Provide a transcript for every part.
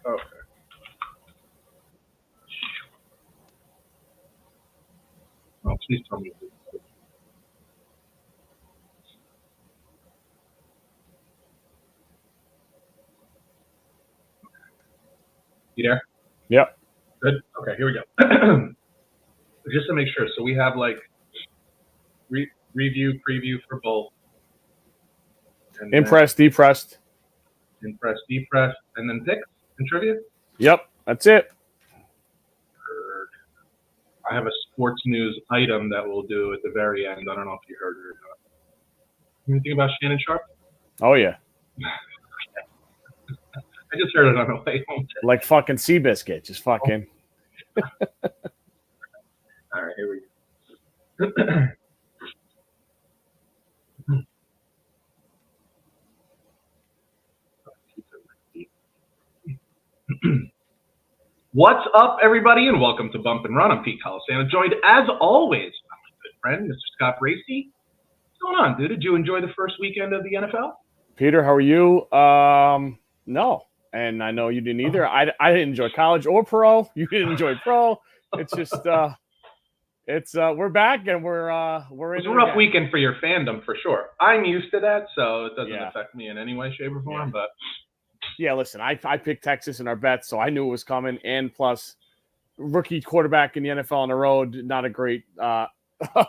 Okay. Oh, please tell me. You there? Yep. Good. Okay, here we go. Just to make sure, so we have like review, preview for both. And Impressed, depressed. Impressed, depressed, and then picks and trivia? Yep, that's it. I have a sports news item that we'll do at the very end. I don't know if you heard it or not. Anything about Shannon Sharp? Oh, yeah. I just heard it on the way home. Like fucking Seabiscuit. Just fucking. All right, here we go. What's up, everybody, and welcome to Bump and Run. I'm Pete Colasanto, joined, as always, by my good friend, Mr. Scott Bracey. What's going on, dude? Did you enjoy the first weekend of the NFL? Peter, how are you? No. And I know you didn't either. I didn't enjoy college or pro. You didn't enjoy pro. It's just we're back and we're in. It was a rough weekend for your fandom for sure. I'm used to that, so it doesn't affect me in any way, shape, or form. But yeah, listen, I picked Texas in our bets, so I knew it was coming. And plus, rookie quarterback in the NFL on the road, not a great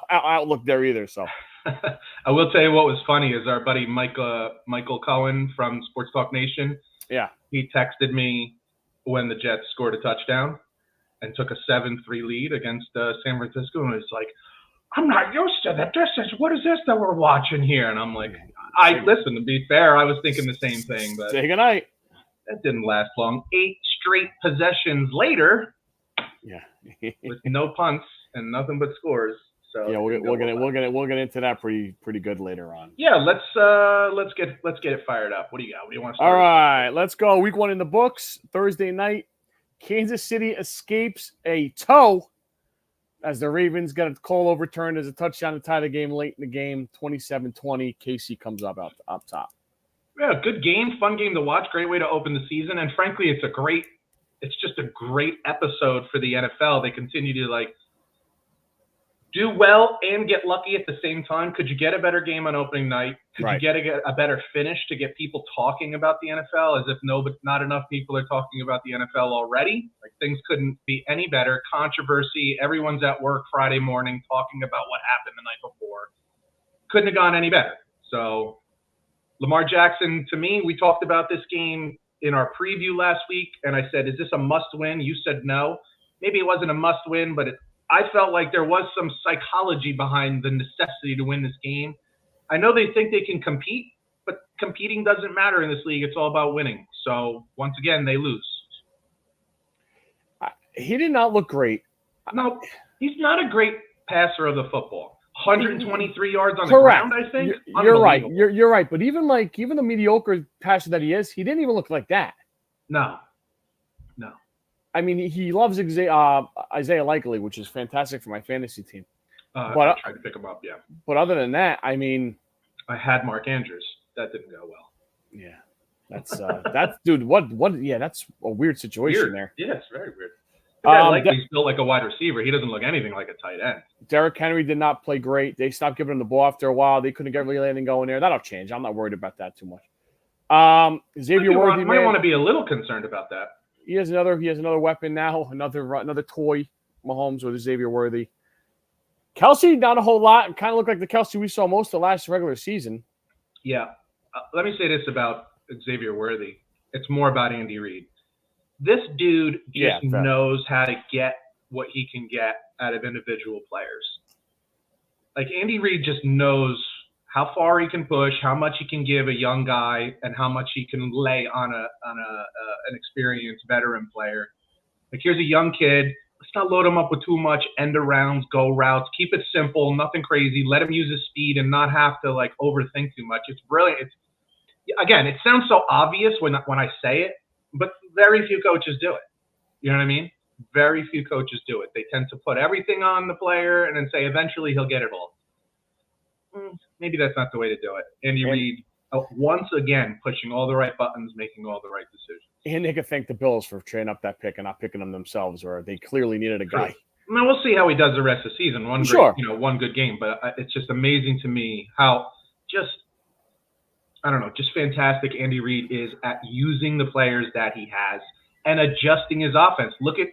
outlook there either. So I will tell you what was funny is our buddy Michael Cohen from Sports Talk Nation. Yeah, he texted me when the Jets scored a touchdown and took a 7-3 lead against San Francisco, and it's like, I'm not used to that. What is this that we're watching here? And I'm like, listen, to be fair, I was thinking the same thing, but say goodnight. That didn't last long. 8 straight possessions later, with no punts and nothing but scores. So yeah, we'll get into that pretty good later on. Yeah, let's get it fired up. What do you got? What do you want to start? All right, let's go. Week 1 in the books. Thursday night, Kansas City escapes a toe as the Ravens got a call overturned as a touchdown to tie the game late in the game. 27-20. KC comes up top. Yeah, good game, fun game to watch. Great way to open the season, and frankly, it's just a great episode for the NFL. They continue to do well and get lucky at the same time. Could you get a better game on opening night? Could you get a better finish to get people talking about the NFL as if not enough people are talking about the NFL already? Like, things couldn't be any better. Controversy. Everyone's at work Friday morning talking about what happened the night before. Couldn't have gone any better. So Lamar Jackson, to me, we talked about this game in our preview last week, and I said, is this a must-win? You said no. Maybe it wasn't a must-win, but I felt like there was some psychology behind the necessity to win this game. I know they think they can compete, but competing doesn't matter in this league. It's all about winning. So, once again, they lose. He did not look great. No, he's not a great passer of the football. 123 yards on the ground, I think. You're right. You're right. But even the mediocre passer that he is, he didn't even look like that. No. I mean, he loves Isaiah Likely, which is fantastic for my fantasy team. But I tried to pick him up, yeah. But other than that, I mean, I had Mark Andrews. That didn't go well. Yeah, that's dude. What? Yeah, that's a weird situation there. Yeah, it's very weird. Likely's built like a wide receiver. He doesn't look anything like a tight end. Derrick Henry did not play great. They stopped giving him the ball after a while. They couldn't get really anything going there. That'll change. I'm not worried about that too much. Xavier Worthy, might want to be a little concerned about that. He has another weapon now, another toy, Mahomes with Xavier Worthy. Kelsey, not a whole lot. Kind of looked like the Kelsey we saw most of the last regular season. Yeah. Let me say this about Xavier Worthy. It's more about Andy Reid. This dude just knows how to get what he can get out of individual players. Like, Andy Reid just knows how far he can push, how much he can give a young guy, and how much he can lay on an experienced veteran player. Like, here's a young kid. Let's not load him up with too much end arounds, go routes. Keep it simple, nothing crazy. Let him use his speed and not have to overthink too much. It's brilliant. It sounds so obvious when I say it, but very few coaches do it. You know what I mean? Very few coaches do it. They tend to put everything on the player and then say eventually he'll get it all. Maybe that's not the way to do it. Andy Reid once again pushing all the right buttons, making all the right decisions. And they could thank the Bills for trading up that pick and not picking them themselves, or they clearly needed a guy. I mean, we'll see how he does the rest of the season. One good game, but it's just amazing to me how just fantastic Andy Reid is at using the players that he has and adjusting his offense. Look at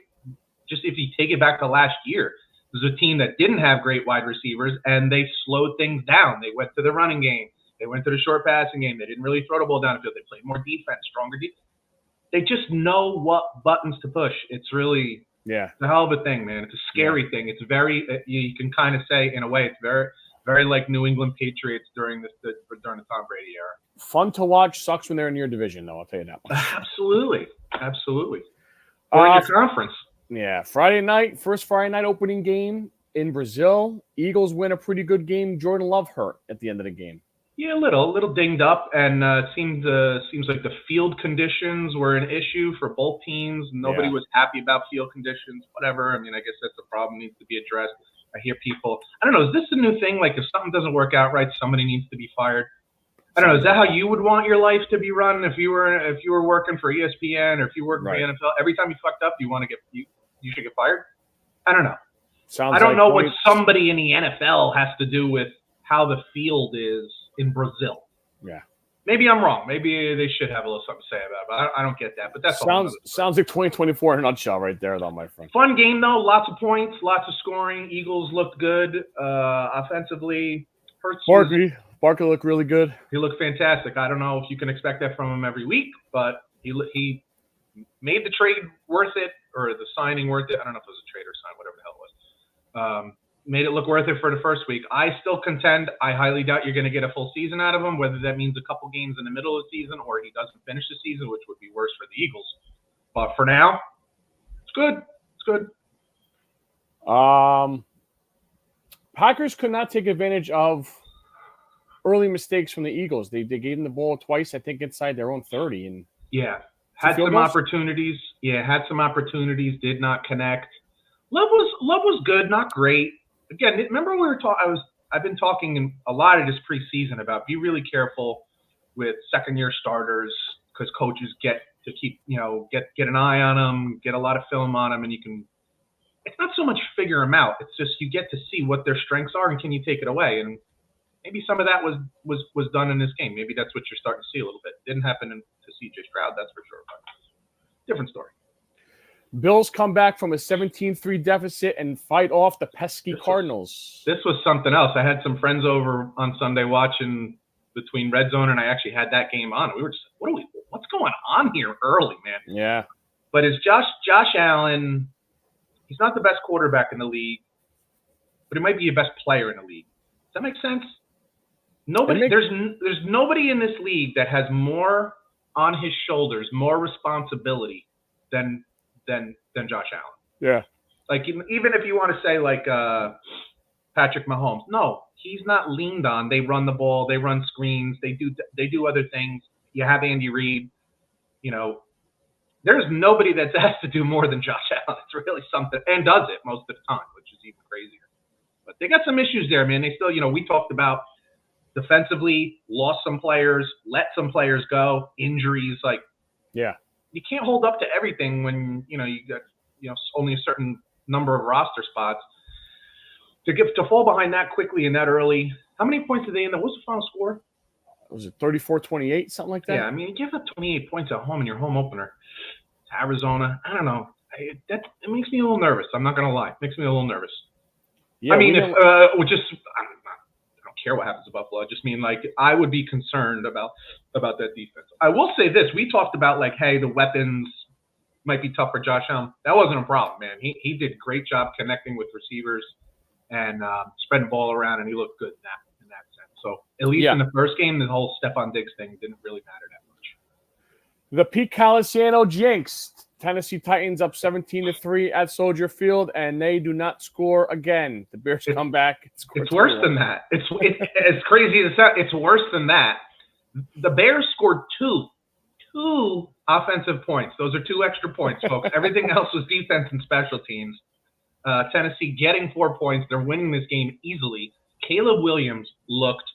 just if you take it back to last year, it was a team that didn't have great wide receivers, and they slowed things down. They went to the running game. They went to the short passing game. They didn't really throw the ball down the field. They played more defense, stronger defense. They just know what buttons to push. It's really it's a hell of a thing, man. It's a scary thing. It's very you can kind of say in a way it's very very like New England Patriots during the Tom Brady era. Fun to watch. Sucks when they're in your division, though. I'll tell you that much. Absolutely. Or in your conference. Yeah, first Friday night opening game in Brazil. Eagles win a pretty good game. Jordan Love hurt at the end of the game. Yeah, a little dinged up, and it seems like the field conditions were an issue for both teams. Nobody was happy about field conditions. Whatever. I mean, I guess that's a problem needs to be addressed. I hear people. I don't know. Is this a new thing? Like, if something doesn't work out right, somebody needs to be fired. I don't know. Is that how you would want your life to be run if you were working for ESPN or if you work for the NFL? Every time you fucked up, you should get fired. I don't know. I don't know what somebody in the NFL has to do with how the field is in Brazil. Yeah. Maybe I'm wrong. Maybe they should have a little something to say about it, but I don't get that. But that sounds like 2024 in a nutshell right there, though, my friend. Fun game, though. Lots of points, lots of scoring. Eagles looked good offensively. Barkley looked really good. He looked fantastic. I don't know if you can expect that from him every week, but he made the trade worth it or the signing worth it. I don't know if it was a trade or sign, whatever the hell it was. Made it look worth it for the first week. I still contend. I highly doubt you're going to get a full season out of him, whether that means a couple games in the middle of the season or he doesn't finish the season, which would be worse for the Eagles. But for now, it's good. It's good. Packers could not take advantage of early mistakes from the Eagles. They gave them the ball twice, I think, inside their own 30. And had some opportunities. Did not connect. Love was good, not great. Again, remember I've been talking a lot of this preseason about be really careful with second-year starters because coaches get to keep get an eye on them, get a lot of film on them, and you can. It's not so much figure them out. It's just you get to see what their strengths are and can you take it away. And maybe some of that was done in this game. Maybe that's what you're starting to see a little bit. Didn't happen to C.J. Stroud, that's for sure. But different story. Bills come back from a 17-3 deficit and fight off the pesky Cardinals. This was something else. I had some friends over on Sunday watching between Red Zone, and I actually had that game on. We were just, what's going on here early, man? Yeah. But is Josh Allen, he's not the best quarterback in the league, but he might be the best player in the league. Does that make sense? There's nobody in this league that has more on his shoulders, more responsibility than Josh Allen. Yeah. Like even if you want to say like Patrick Mahomes, no, he's not leaned on. They run the ball, they run screens, they do other things. You have Andy Reid. There's nobody that's asked to do more than Josh Allen. It's really something, and does it most of the time, which is even crazier. But they got some issues there, man. They still, we talked about defensively, lost some players, let some players go, injuries, you can't hold up to everything when you got only a certain number of roster spots. To fall behind that quickly and that early. How many points did they end up? What was the final score? Was it 34-28, something like that? Yeah, I mean, you give up 28 points at home in your home opener to Arizona. I don't know. It makes me a little nervous. I'm not gonna lie. It makes me a little nervous. Yeah, I mean, I don't care what happens to Buffalo. I just mean I would be concerned about that defense. I will say this: we talked about hey, the weapons might be tough for Josh Allen. That wasn't a problem, man. He did a great job connecting with receivers and spreading the ball around, and he looked good in that sense. So at least in the first game, the whole Stephon Diggs thing didn't really matter that much. The Pete Calisano jinx. Tennessee Titans up 17-3 at Soldier Field, and they do not score again. The Bears come back. It's worse than that. It's as crazy as that. It's worse than that. The Bears scored two offensive points. Those are 2 extra points, folks. Everything else was defense and special teams. Tennessee getting 4 points. They're winning this game easily. Caleb Williams looked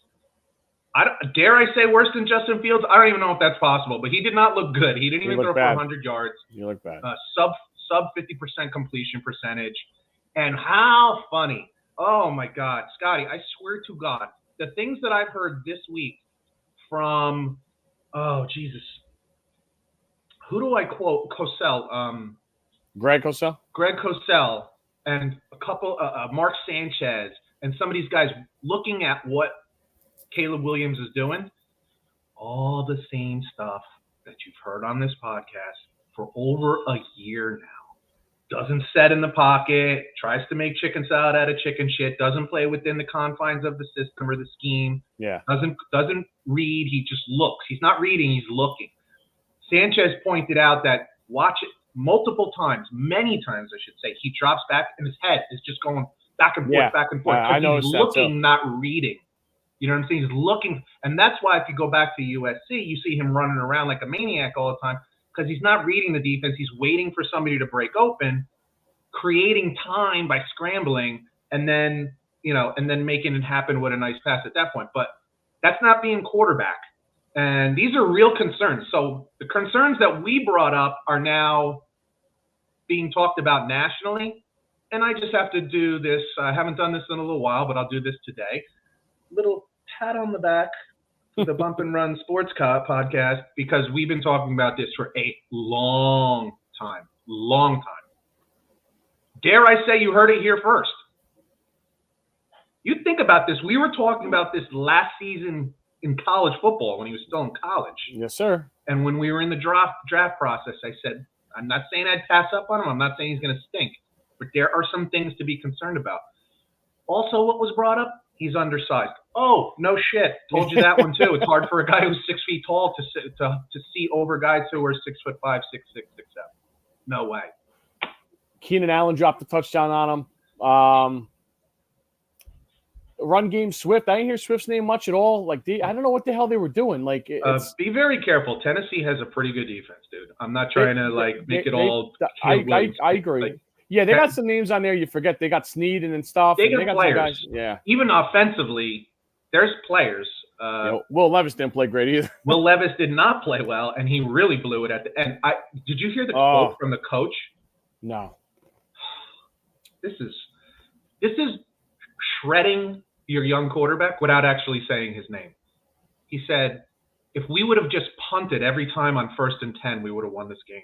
Dare I say worse than Justin Fields? I don't even know if that's possible, but he did not look good. He didn't even throw for 100 yards. He looked bad. Sub 50% completion percentage. And how funny. Oh, my God. Scotty, I swear to God, the things that I've heard this week from, oh, Jesus. Who do I quote? Cosell. Greg Cosell? Greg Cosell and a couple, Mark Sanchez, and some of these guys looking at what Caleb Williams is doing. All the same stuff that you've heard on this podcast for over a year now. Doesn't set in the pocket, tries to make chicken salad out of chicken shit, doesn't play within the confines of the system or the scheme. Yeah. Doesn't read, he just looks. He's not reading, he's looking. Sanchez pointed out that watch it multiple times, many times I should say, he drops back and his head is just going back and forth, back and forth. I know he's looking, not reading. You know what I'm saying? He's looking, and that's why if you go back to USC, you see him running around like a maniac all the time because he's not reading the defense. He's waiting for somebody to break open, creating time by scrambling, and then making it happen with a nice pass at that point. But that's not being quarterback. And these are real concerns. So the concerns that we brought up are now being talked about nationally. And I just have to do this. I haven't done this in a little while, but I'll do this today. Little pat on the back for the Bump and Run Sports podcast, because we've been talking about this for a long time. Dare I say you heard it here first. You think about this. We were talking about this last season in college football when he was still in college. Yes, sir. And when we were in the draft process, I said, I'm not saying I'd pass up on him. I'm not saying he's going to stink. But there are some things to be concerned about. Also, what was brought up? He's undersized. Oh, no shit. Told you that one too. It's hard for a guy who's 6 feet tall to see over guys who are 6'5", 6'6", 6'7". No way. Keenan Allen dropped a touchdown on him. Run game Swift. I didn't hear Swift's name much at all. Like I don't know what the hell they were doing. Like, be very careful. Tennessee has a pretty good defense, dude. I'm not trying to make it all. I agree. Like, yeah, they got some names on there. You forget they got Snead and stuff. They got players. Guys, yeah. Even offensively, there's players. Will Levis didn't play great either. Will Levis did not play well, and he really blew it at the end. Did you hear the quote from the coach? No. This is shredding your young quarterback without actually saying his name. He said, if we would have just punted every time on 1st and 10, we would have won this game.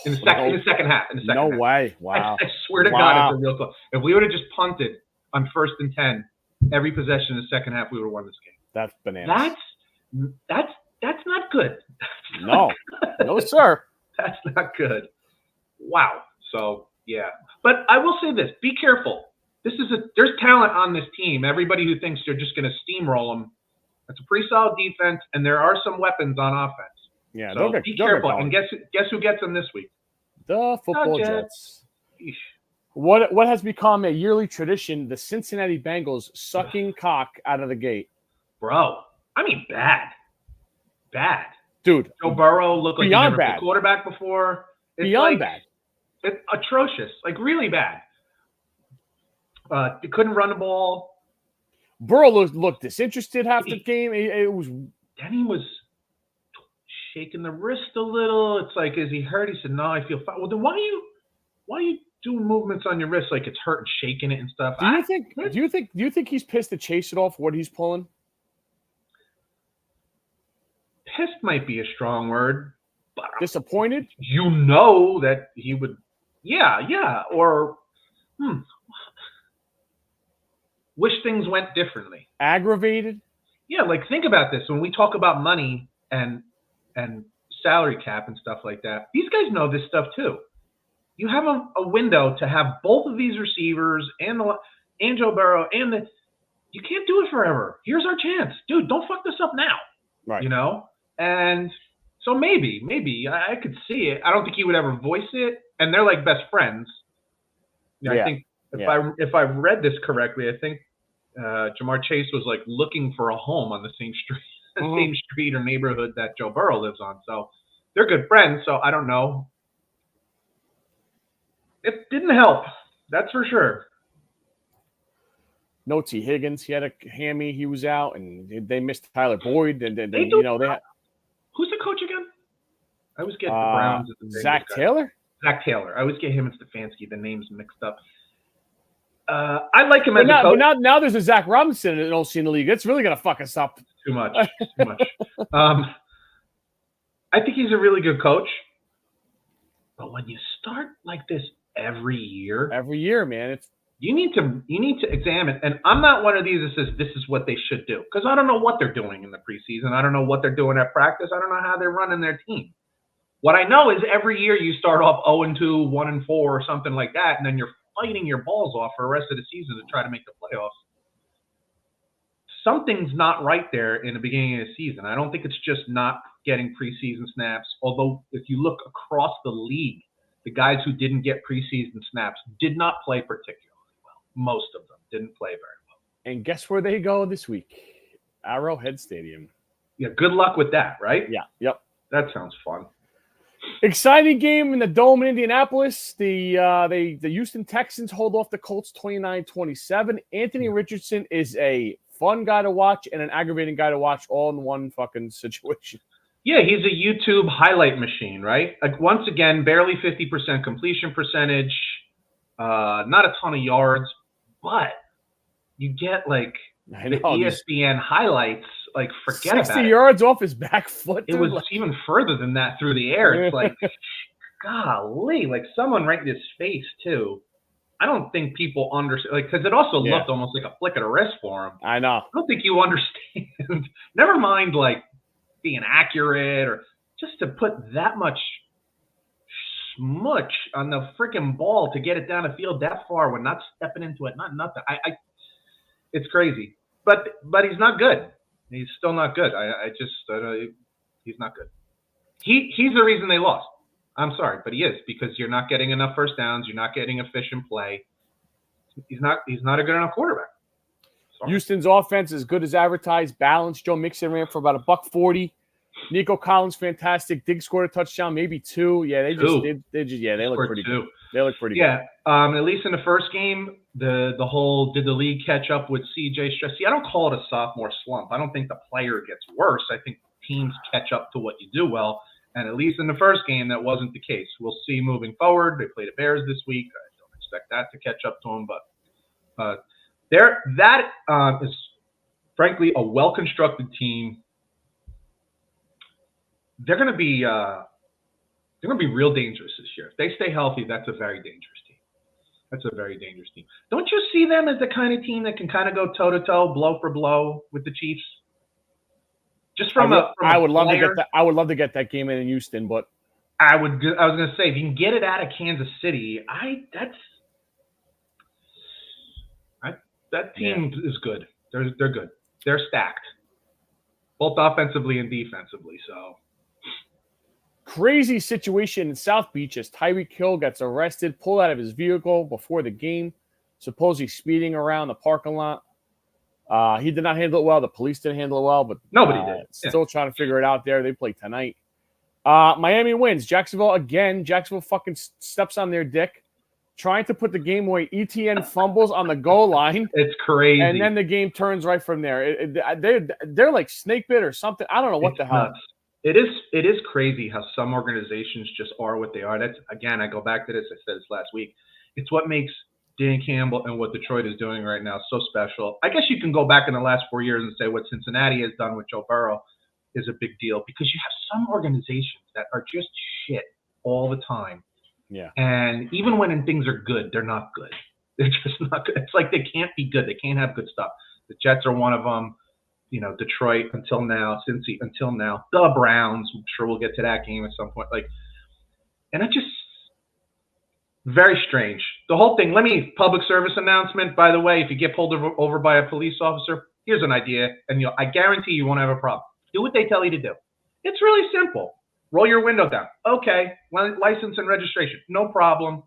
In the second half. No way. Wow. I swear to God, it's a real close. If we would have just punted on 1st and 10, every possession in the second half, we would have won this game. That's bananas. That's not good. No, sir. That's not good. Wow. So, yeah. But I will say this. Be careful. There's talent on this team. Everybody who thinks they're just going to steamroll them, that's a pretty solid defense, and there are some weapons on offense. Yeah, so be careful. And guess who gets them this week? The football Jets. What has become a yearly tradition? The Cincinnati Bengals sucking cock out of the gate. Bro, I mean bad, dude. Joe Burrow looked like he never bad. played quarterback before. It's beyond bad. It's atrocious, like really bad. They couldn't run the ball. Burrow looked disinterested half the game. It was. Then he was shaking the wrist a little. It's like, is he hurt? He said, "No, I feel fine." Well, then why are you doing movements on your wrist like it's hurt and shaking it and stuff? Do you think he's pissed to chase it off what he's pulling? Pissed might be a strong word, but disappointed. You know that he would. Yeah, or wish things went differently. Aggravated? Yeah, like think about this. When we talk about money and salary cap and stuff like that, these guys know this stuff too. You have a window to have both of these receivers and Joe Burrow you can't do it forever. Here's our chance. Dude, don't fuck this up now. Right. You know? And so maybe I could see it. I don't think he would ever voice it. And they're like best friends. I think if I read this correctly, I think Jamar Chase was like looking for a home on the same street or neighborhood that Joe Burrow lives on. So they're good friends. So I don't know. It didn't help. That's for sure. No T. Higgins. He had a hammy. He was out, and they missed Tyler Boyd. And then They had. Who's the coach again? I always get the Browns and the Bengals Zach guy. Taylor. Zach Taylor. I always get him and Stefanski. The names mixed up. I like him as a coach. But now there's a Zach Robinson in the league. That's really gonna fuck us up. Too much. I think he's a really good coach. But when you start like this every year, man, you need to examine. And I'm not one of these that says this is what they should do, because I don't know what they're doing in the preseason. I don't know what they're doing at practice. I don't know how they're running their team. What I know is every year you start off 0-2, 1-4, or something like that, and then you're fighting your balls off for the rest of the season to try to make the playoffs. Something's not right there in the beginning of the season. I don't think it's just not getting preseason snaps. Although if you look across the league, the guys who didn't get preseason snaps did not play particularly well. Most of them didn't play very well. And guess where they go this week? Arrowhead Stadium. Yeah, good luck with that, right? Yeah, yep. That sounds fun. Exciting game in the Dome in Indianapolis. The Houston Texans hold off the Colts 29-27. Anthony Richardson is a fun guy to watch and an aggravating guy to watch all in one fucking situation. Yeah, he's a YouTube highlight machine, right? Like, once again, barely 50% completion percentage, not a ton of yards, but you get like the ESPN highlights. Like, forget about it. 60 yards off his back foot. It was even further than that through the air. It's like, golly, like someone right in his face too. I don't think people understand, like, because it also looked almost like a flick of the wrist for him. I know. I don't think you understand. Never mind, like, being accurate or just to put that much smudge on the freaking ball to get it down the field that far when not stepping into it, not nothing. It's crazy. But he's not good. He's still not good. He's not good. He's the reason they lost. I'm sorry, but he is, because you're not getting enough first downs. You're not getting efficient play. He's not a good enough quarterback. Sorry. Houston's offense is good as advertised, balanced. Joe Mixon ran for about $140. Nico Collins, fantastic. Diggs scored a touchdown, maybe two. Yeah, they look pretty good. They look pretty good. Yeah, at least in the first game, the whole did the league catch up with CJ Stroud? See, I don't call it a sophomore slump. I don't think the player gets worse. I think teams catch up to what you do well. And at least in the first game, that wasn't the case. We'll see moving forward. They play the Bears this week. I don't expect that to catch up to them. But that is, frankly, a well-constructed team. They're going to be real dangerous this year. If they stay healthy, that's a very dangerous team. That's a very dangerous team. Don't you see them as the kind of team that can kind of go toe-to-toe, blow for blow with the Chiefs? Just I would love to get that game in Houston, but I was going to say, if you can get it out of Kansas City, that team is good. They're good. They're stacked, both offensively and defensively. So crazy situation in South Beach as Tyreek Hill gets arrested, pulled out of his vehicle before the game, supposedly speeding around the parking lot. He did not handle it well. The police didn't handle it well, but nobody did. Still trying to figure it out there. They play tonight. Miami wins. Jacksonville again. Jacksonville fucking steps on their dick, trying to put the game away. ETN fumbles on the goal line. It's crazy. And then the game turns right from there. They're like snake bit or something. I don't know what the hell. Nuts. It is crazy how some organizations just are what they are. That's, again, I go back to this. I said this last week. It's what makes Dan Campbell and what Detroit is doing right now so special. I guess you can go back in the last 4 years and say what Cincinnati has done with Joe Burrow is a big deal, because you have some organizations that are just shit all the time. Yeah. And even when things are good, they're not good. They're just not good. It's like they can't be good. They can't have good stuff. The Jets are one of them. You know, Detroit until now, Cincy until now. The Browns, I'm sure we'll get to that game at some point. And it just very strange. The whole thing. Public service announcement, by the way, if you get pulled over by a police officer, here's an idea, and I guarantee you won't have a problem. Do what they tell you to do. It's really simple. Roll your window down. Okay, license and registration, no problem.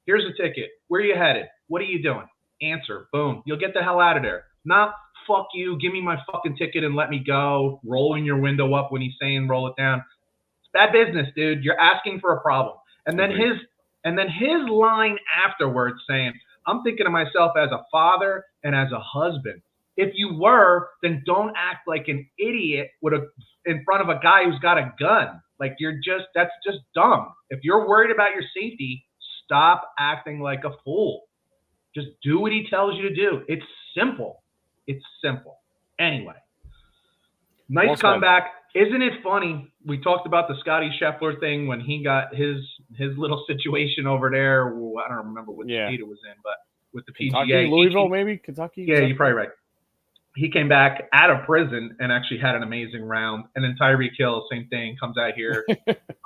Here's a ticket. Where are you headed? What are you doing? Answer. Boom. You'll get the hell out of there. Not fuck you, give me my fucking ticket and let me go. Rolling your window up when he's saying roll it down. It's bad business, dude. You're asking for a problem. And then his line afterwards saying, I'm thinking of myself as a father and as a husband. If you were, then don't act like an idiot in front of a guy who's got a gun. Like that's just dumb. If you're worried about your safety, stop acting like a fool. Just do what he tells you to do. It's simple. It's simple. Anyway, nice comeback. Isn't it funny? We talked about the Scotty Scheffler thing when he got his little situation over there. I don't remember what state it was in, but with the Kentucky, PGA. Louisville, maybe? Kentucky? Yeah, you're probably right. He came back out of prison and actually had an amazing round. And then Tyreek Hill, same thing, comes out here.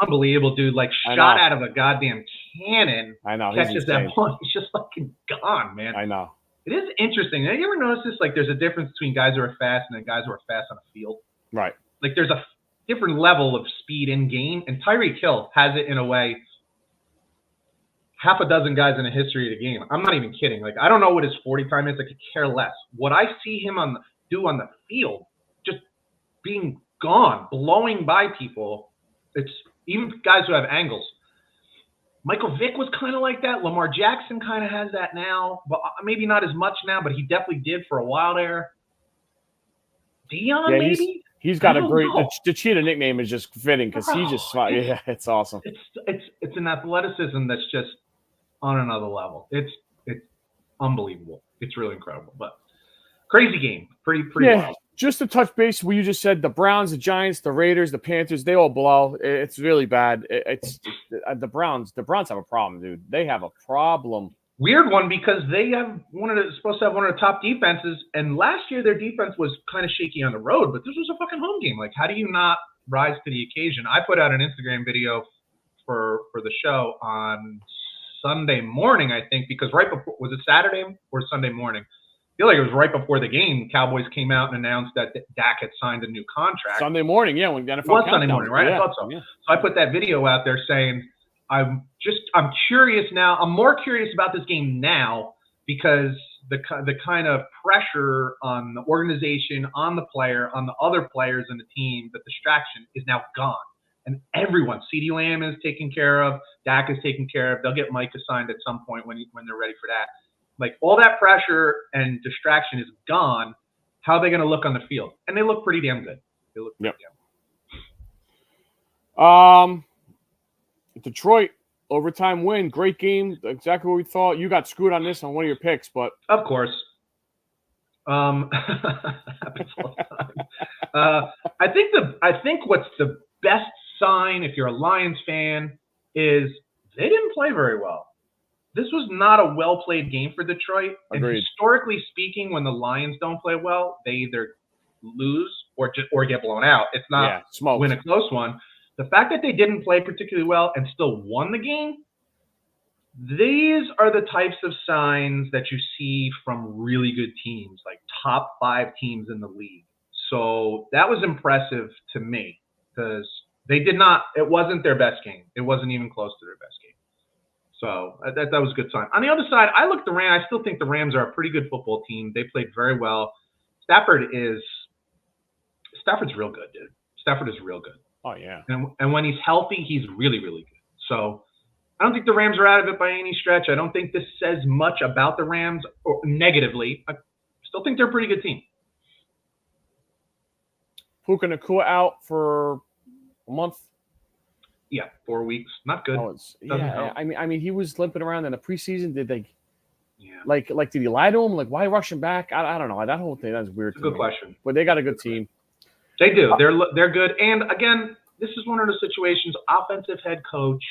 Unbelievable, dude. Like, shot out of a goddamn cannon. I know. Catches that ball. He's just fucking gone, man. I know. It is interesting. Have you ever noticed this? Like, there's a difference between guys who are fast and then guys who are fast on a field. Right. Like, there's a different level of speed in game. And Tyreek Hill has it in a way. Half a dozen guys in the history of the game. I'm not even kidding. Like, I don't know what his 40 time is. I could care less. What I see him do on the field, just being gone, blowing by people. It's even guys who have angles. Michael Vick was kind of like that. Lamar Jackson kind of has that now, but maybe not as much now, but he definitely did for a while there. Dion, maybe? He's got a great – the Cheetah nickname is just fitting because he just – yeah, it's awesome. It's an athleticism that's just on another level. It's unbelievable. It's really incredible. But crazy game. Pretty wild. Just to touch base, what you just said, the Browns, the Giants, the Raiders, the Panthers, they all blow. It's really bad. It's the Browns. The Browns have a problem, dude. They have a problem. Weird one because they have supposed to have one of the top defenses, and last year their defense was kind of shaky on the road, but this was a fucking home game. Like, how do you not rise to the occasion? I put out an Instagram video for the show on Sunday morning, I think, because right before, was it Saturday or Sunday morning? I feel like it was right before the game. Cowboys came out and announced that Dak had signed a new contract. Sunday morning, yeah, when the NFL it was Sunday morning, right? Yeah. I thought so. Yeah. So I put that video out there saying, I'm curious now. I'm more curious about this game now because the kind of pressure on the organization, on the player, on the other players in the team, the distraction is now gone. And everyone, CeeDee Lamb is taken care of, Dak is taken care of. They'll get Mike assigned at some point when they're ready for that. Like, all that pressure and distraction is gone. How are they going to look on the field? And they look pretty damn good. They look pretty damn good. Detroit, overtime win. Great game. Exactly what we thought. You got screwed on this on one of your picks, but. Of course. Happens all the time. I think what's the best sign, if you're a Lions fan, is they didn't play very well. This was not a well-played game for Detroit. Agreed. And historically speaking, when the Lions don't play well, they either lose or get blown out. It's not win a close one. The fact that they didn't play particularly well and still won the game, these are the types of signs that you see from really good teams, like top 5 teams in the league. So that was impressive to me because it wasn't their best game. It wasn't even close to their best game. So that was a good sign. On the other side, I look at the Rams. I still think the Rams are a pretty good football team. They played very well. Stafford's real good, dude. Stafford is real good. Oh, yeah. And when he's healthy, he's really, really good. So I don't think the Rams are out of it by any stretch. I don't think this says much about the Rams or negatively. I still think they're a pretty good team. Puka Nacua out for a month. Yeah, 4 weeks. Not good. I mean, he was limping around in the preseason. Did they? Yeah. Like, did he lie to him? Like, why rush him back? I don't know. That whole thing, that's weird. It's a good question. But they got a good team. They do. They're good. And again, this is one of the situations. Offensive head coach.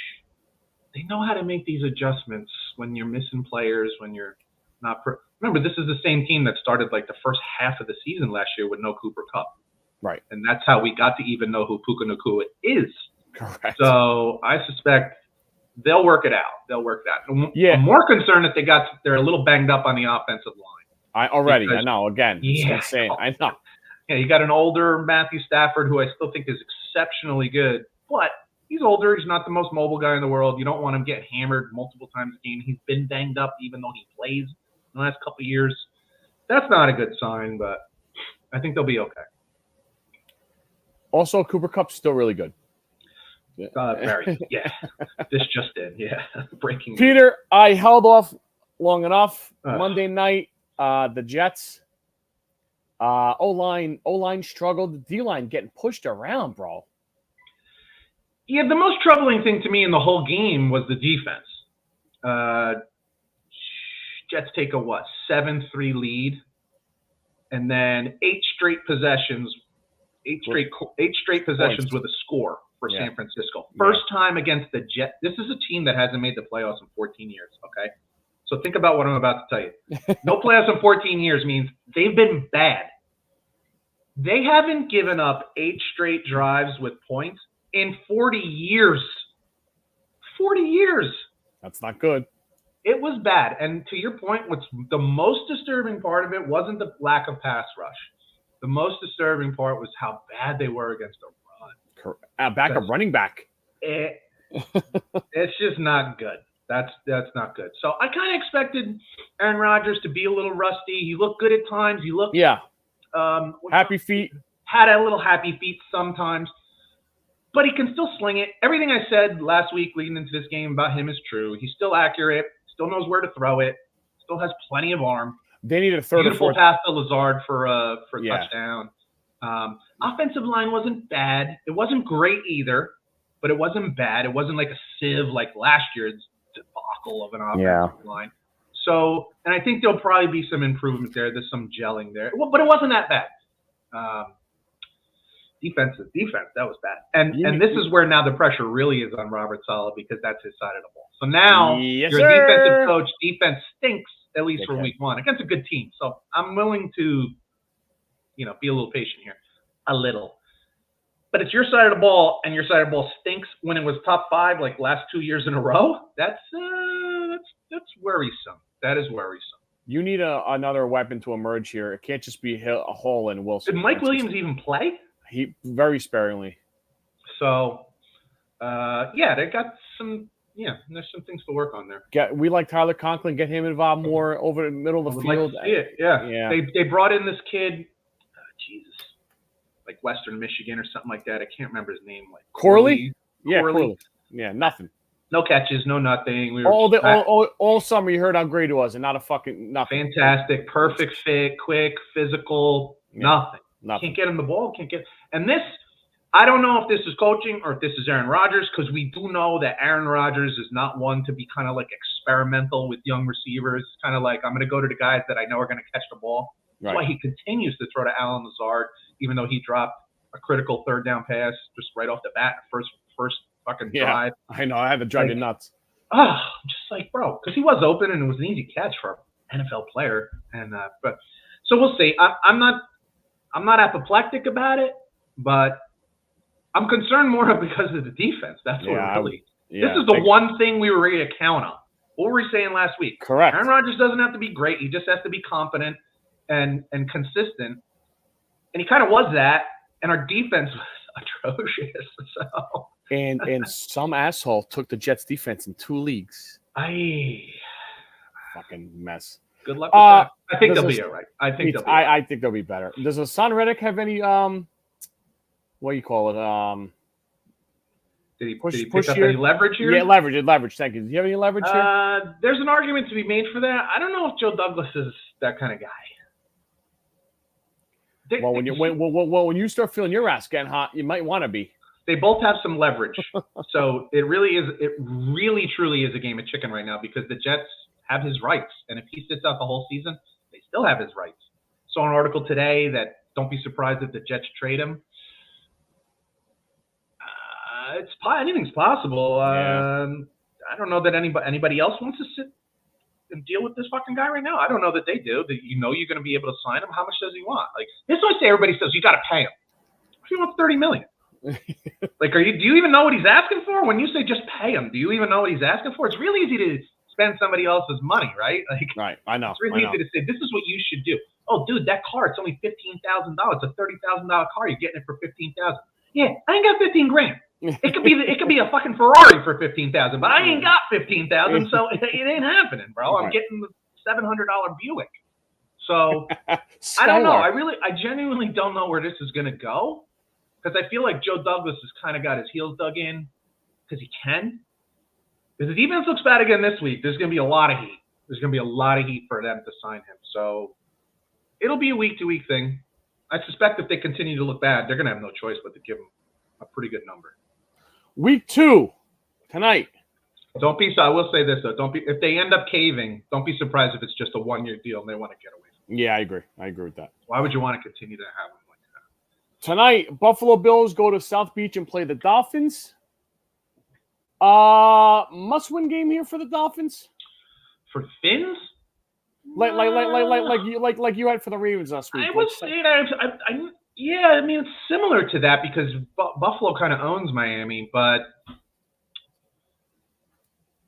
They know how to make these adjustments when you're missing players. When you're not. Remember, this is the same team that started like the first half of the season last year with no Cooper Kupp. Right. And that's how we got to even know who Puka Nacua is. Correct. So I suspect they'll work it out. Yeah. I'm more concerned that they're a little banged up on the offensive line. I know. Again, it's insane. I know. Yeah, you got an older Matthew Stafford who I still think is exceptionally good, but he's older. He's not the most mobile guy in the world. You don't want him getting hammered multiple times a game. He's been banged up even though he plays in the last couple of years. That's not a good sign, but I think they'll be okay. Also, Cooper Kupp's still really good. Very, yeah. This just did, yeah. Breaking Peter, I held off long enough. Monday night, the Jets. O-line struggled. The D-line getting pushed around, bro. Yeah, the most troubling thing to me in the whole game was the defense. Jets take a 7-3 lead, and then 8 straight possessions with a score for San Francisco. First time against the Jets. This is a team that hasn't made the playoffs in 14 years, okay? So think about what I'm about to tell you. No playoffs in 14 years means they've been bad. They haven't given up 8 straight drives with points in 40 years. 40 years. That's not good. It was bad. And to your point, what's the most disturbing part of it wasn't the lack of pass rush. The most disturbing part was how bad they were against the run. Backup running back. It's just not good. That's not good. So I kind of expected Aaron Rodgers to be a little rusty. He looked good at times. He looked happy feet. Had a little happy feet sometimes. But he can still sling it. Everything I said last week leading into this game about him is true. He's still accurate. Still knows where to throw it. Still has plenty of arm. They need a third Beautiful or fourth pass to Lazard for a touchdown. Offensive line wasn't bad. It wasn't great either, but it wasn't bad. It wasn't like a sieve like last year's debacle of an offensive line. So, and I think there'll probably be some improvement there. There's some gelling there. But it wasn't that bad. Defense, that was bad. And this is where now the pressure really is on Robert Saleh because that's his side of the ball. So now you're a defensive coach. Defense stinks, at least for week 1, against a good team. So I'm willing to, be a little patient here. A little. But it's your side of the ball, and your side of the ball stinks when it was top 5 like last 2 years in a row. That's worrisome. That is worrisome. You need another weapon to emerge here. It can't just be a hole in Wilson. Did Mike Williams even play? He very sparingly. So, they got some. Yeah, there's some things to work on there. We like Tyler Conklin. Get him involved more over the middle of the field. Like to see it. Yeah. They brought in this kid. Jesus, like Western Michigan or something like that. I can't remember his name. Like Corley. Yeah, Corley. Yeah, nothing. No catches, no nothing. We were all summer you heard how great it was, and not a fucking nothing. Fantastic, perfect fit, quick, physical, nothing. Can't get him the ball. And this, I don't know if this is coaching or if this is Aaron Rodgers, because we do know that Aaron Rodgers is not one to be kind of like experimental with young receivers. It's kind of like, I'm going to go to the guys that I know are going to catch the ball. That's why he continues to throw to Allen Lazard, even though he dropped a critical third down pass just right off the bat, first fucking drive. I know. I had to drive you nuts. I'm just like, bro, because he was open and it was an easy catch for an NFL player. And but so we'll see. I'm not apoplectic about it, but I'm concerned more because of the defense. That's what really. This is the one thing we were ready to count on. What were we saying last week? Correct. Aaron Rodgers doesn't have to be great. He just has to be competent and consistent. And he kind of was that. And our defense was atrocious. So. And some asshole took the Jets defense in 2 leagues. Fucking mess. Good luck with that. I think they'll be all right. I think they'll be better. Does Hassan Reddick have any what do you call it? Did he pick up any leverage here? Yeah, leverage. Thank you. Do you have any leverage here? There's an argument to be made for that. I don't know if Joe Douglas is that kind of guy. When you start feeling your ass getting hot, you might want to be. They both have some leverage. So it really truly is a game of chicken right now because the Jets have his rights. And if he sits out the whole season, they still have his rights. Saw an article today that don't be surprised if the Jets trade him. Anything's possible. I don't know that anybody else wants to sit and deal with this fucking guy right now. I don't know that they do. That you're going to be able to sign him. How much does he want? Like this is what I say. Everybody says you got to pay him. He wants $30 million. Like, do you even know what he's asking for? When you say just pay him, do you even know what he's asking for? It's really easy to spend somebody else's money, right? Like, right. I know. It's really easy to say this is what you should do. Oh, dude, that car, it's only $15,000. It's a $30,000 car. You're getting it for $15,000. Yeah, I ain't got $15,000. It could be a fucking Ferrari for $15,000, but I ain't got $15,000, so it ain't happening, bro. I'm getting the $700 Buick. So I don't know. I genuinely don't know where this is going to go because I feel like Joe Douglas has kind of got his heels dug in because he can. If the defense looks bad again this week, there's going to be a lot of heat. There's going to be a lot of heat for them to sign him. So it'll be a week-to-week thing. I suspect if they continue to look bad, they're going to have no choice but to give him a pretty good number. Week 2 tonight. Don't be. So I will say this though. Don't be. If they end up caving, don't be surprised if it's just a 1-year deal and they want to get away from it. Yeah, I agree. I agree with that. Why would you want to continue to have him like that? Tonight, Buffalo Bills go to South Beach and play the Dolphins. Must-win game here for the Dolphins. For Finns? Like you had for the Ravens last week. I would say that. Yeah, I mean, it's similar to that because Buffalo kind of owns Miami, but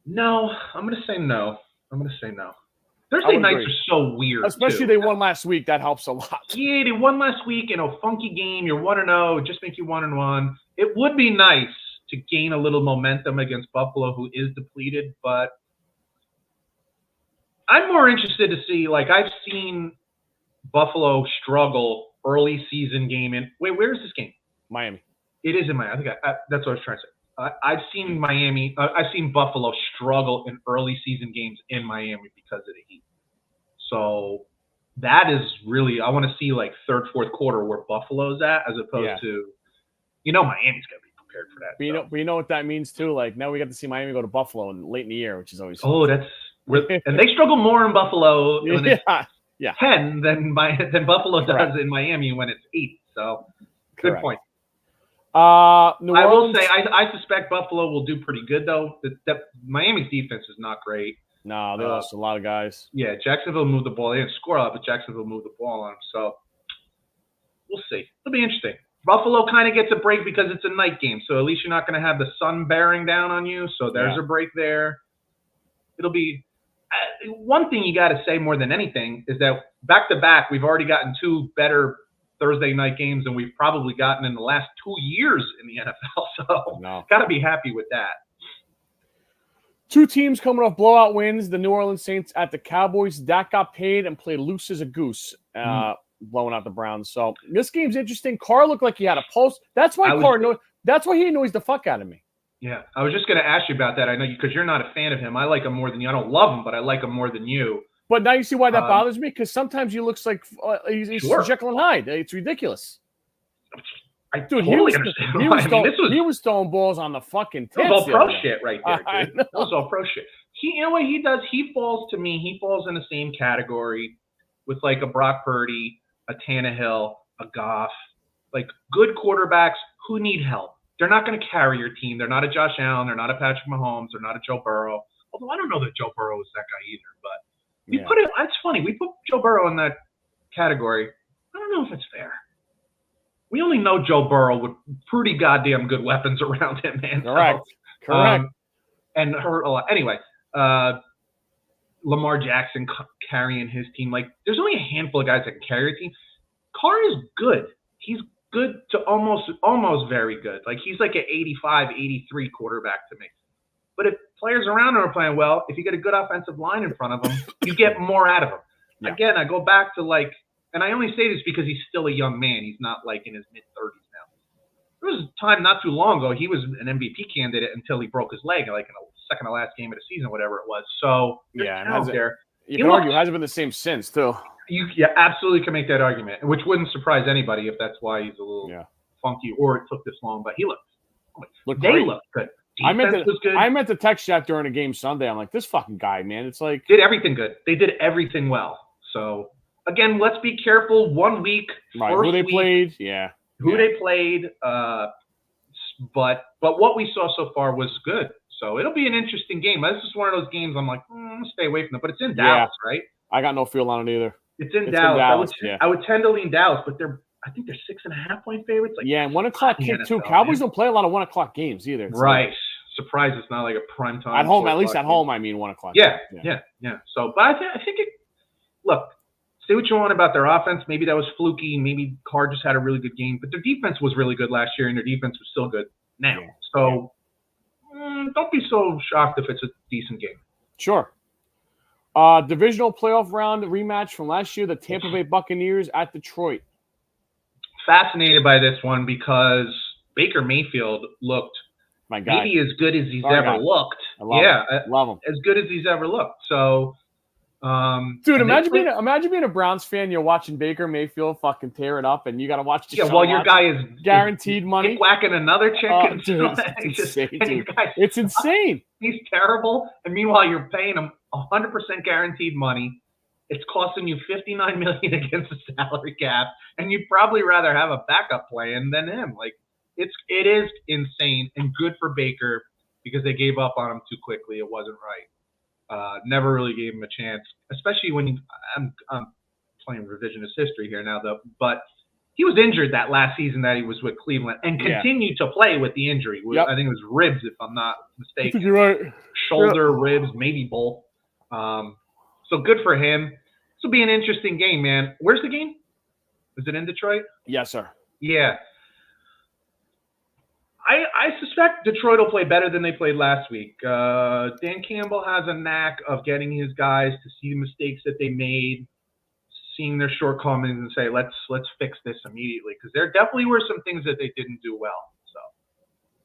no, I'm going to say no. Thursday nights are so weird, especially too. They won last week. That helps a lot. Yeah, they won last week in a funky game. You're 1-0, just make you 1-1. It would be nice to gain a little momentum against Buffalo, who is depleted, but I'm more interested to see, like, I've seen Buffalo struggle early season game in. Wait, where is this game? Miami. It is in Miami. I think that's what I was trying to say. I've seen Miami. I've seen Buffalo struggle in early season games in Miami because of the heat. So that is really, I want to see like third, fourth quarter where Buffalo's at, as opposed to, Miami's got to be prepared for that. But you know what that means too. Like now we got to see Miami go to Buffalo late in the year, which is always fun. And they struggle more in Buffalo when it's 10 than Buffalo does in Miami when it's 8. So good point. I will say I suspect Buffalo will do pretty good though. Miami's defense is not great. No, they lost a lot of guys. Yeah, Jacksonville moved the ball. They didn't score a lot, but Jacksonville moved the ball on them. So we'll see. It'll be interesting. Buffalo kind of gets a break because it's a night game, so at least you're not going to have the sun bearing down on you. So there's a break there. It'll be one thing you got to say more than anything is that back to back, we've already gotten 2 better Thursday night games than we've probably gotten in the last 2 years in the NFL. So got to be happy with that. 2 teams coming off blowout wins. The New Orleans Saints at the Cowboys. Dak got paid and played loose as a goose, blowing out the Browns. So this game's interesting. Carr looked like he had a pulse. That's why he annoys the fuck out of me. Yeah, I was just going to ask you about that. I know because you're not a fan of him. I like him more than you. I don't love him, but I like him more than you. But now you see why that bothers me? Because sometimes he looks like he's Jekyll and Hyde. It's ridiculous. Dude, totally understand. He was throwing balls on the fucking tits. It was all pro shit right there, dude. It was all pro shit. You know what he does? He falls to me. He falls in the same category with like a Brock Purdy, a Tannehill, a Goff, like good quarterbacks who need help. They're not going to carry your team. They're not a Josh Allen. They're not a Patrick Mahomes. They're not a Joe Burrow. Although I don't know that Joe Burrow is that guy either. But it's funny. We put Joe Burrow in that category. I don't know if it's fair. We only know Joe Burrow with pretty goddamn good weapons around him, man. Correct. And hurt a lot. Anyway, Lamar Jackson carrying his team. Like, there's only a handful of guys that can carry a team. Carr is good. He's good to almost very good. Like, he's like an 85, 83 quarterback to me. But if players around him are playing well, if you get a good offensive line in front of him, you get more out of him. Yeah. Again, I go back to like, and I only say this because he's still a young man. He's not like in his mid-30s now. There was a time not too long ago he was an MVP candidate until he broke his leg, like in the second to last game of the season, whatever it was. So you can argue it hasn't been the same since too. You absolutely can make that argument, which wouldn't surprise anybody if that's why he's a little funky or it took this long. But he looked good. I meant to text that during a game Sunday. I'm like, this fucking guy, man. It's like did everything good. They did everything well. So again, let's be careful. 1 week, right? Who they played, they played. But what we saw so far was good. So it'll be an interesting game. This is one of those games I'm like, I'm gonna stay away from it. But it's in Dallas, right? I got no feel on it either. It's in Dallas. I would tend to lean Dallas, but I think they're 6.5-point favorites. Like, and 1 o'clock kick too. Cowboys don't play a lot of 1 o'clock games either. It's right. Surprised it's not like a prime time. At home, at least at home, I mean 1 o'clock. Yeah. So, but I think look, say what you want about their offense. Maybe that was fluky. Maybe Carr just had a really good game, but their defense was really good last year, and their defense was still good now. Yeah. So don't be so shocked if it's a decent game. Sure. Divisional playoff round rematch from last year, the Tampa Bay Buccaneers at Detroit. Fascinated by this one because Baker Mayfield looked maybe as good as he's ever looked. I love him. As good as he's ever looked. So Dude, imagine being a Browns fan. You're watching Baker Mayfield fucking tear it up, and you got to watch. Yeah, while your guy is guaranteed money, whacking another chick. Dude, it's insane. Dude. It's insane. He's terrible, and meanwhile you're paying him 100% guaranteed money. It's costing you $59 million against the salary cap, and you'd probably rather have a backup plan than him. Like it is insane, and good for Baker because they gave up on him too quickly. It wasn't right. Never really gave him a chance, especially when I'm playing revisionist history here now, though. But he was injured that last season that he was with Cleveland and continued to play with the injury. I think it was ribs, if I'm not mistaken. I think you're right. Shoulder, ribs, maybe both. So good for him. This will be an interesting game, man. Where's the game? Is it in Detroit? Yes, sir. Yeah. I suspect Detroit will play better than they played last week. Dan Campbell has a knack of getting his guys to see the mistakes that they made, seeing their shortcomings, and say, let's fix this immediately. Because there definitely were some things that they didn't do well. So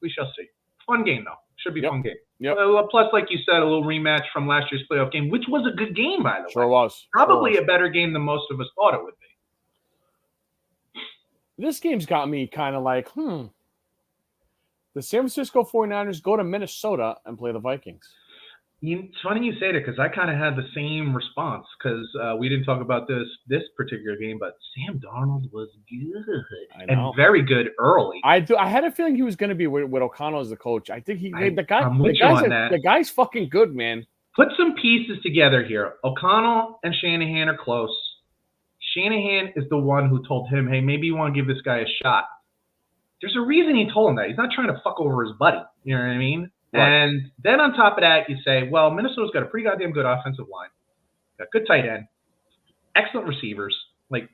we shall see. Fun game, though. Should be a fun game. Yep. Plus, like you said, a little rematch from last year's playoff game, which was a good game, by the way. Sure was. Probably a better game than most of us thought it would be. This game's got me kind of like, The San Francisco 49ers go to Minnesota and play the Vikings. It's funny you say that because I kind of had the same response because we didn't talk about this particular game, but Sam Darnold was good and very good early. I had a feeling he was going to be with O'Connell as the coach. I think the guy's fucking good, man. Put some pieces together here. O'Connell and Shanahan are close. Shanahan is the one who told him, hey, maybe you want to give this guy a shot. There's a reason he told him that. He's not trying to fuck over his buddy. You know what I mean? Right. And then on top of that, you say, well, Minnesota's got a pretty goddamn good offensive line, got good tight end, excellent receivers, and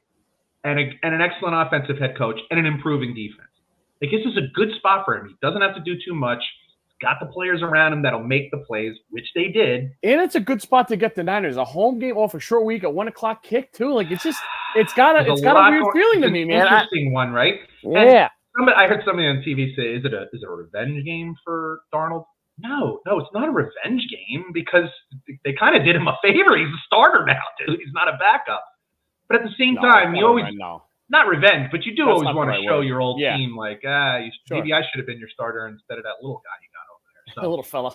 an excellent offensive head coach, and an improving defense. Like, this is a good spot for him. He doesn't have to do too much. He's got the players around him that'll make the plays, which they did. And it's a good spot to get the Niners. A home game off a short week at 1 o'clock kick, too. Like, it's got a weird feeling to me, man. Interesting one, right? Yeah. I heard somebody on TV say, is it a revenge game for Darnold? No, it's not a revenge game because they kind of did him a favor. He's a starter now, dude. He's not a backup. But at the same time, you always not revenge, but you do always want to show your old team like, maybe I should have been your starter instead of that little guy you got over there. So, a little fella.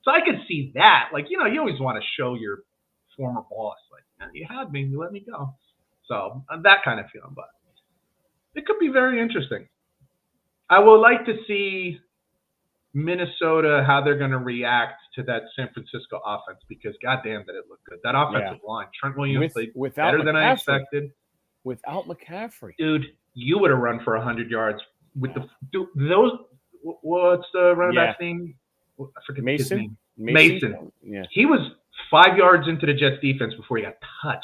So I could see that. Like, you always want to show your former boss, like, you had me, you let me go. So that kind of feeling, but it could be very interesting. I would like to see Minnesota, how they're going to react to that San Francisco offense because, goddamn, did it look good. That offensive line, Trent Williams played better than I expected. Without McCaffrey. Dude, you would have run for 100 yards. What's the running back's name? I forget his name. Mason. Yeah. He was 5 yards into the Jets defense before he got touched.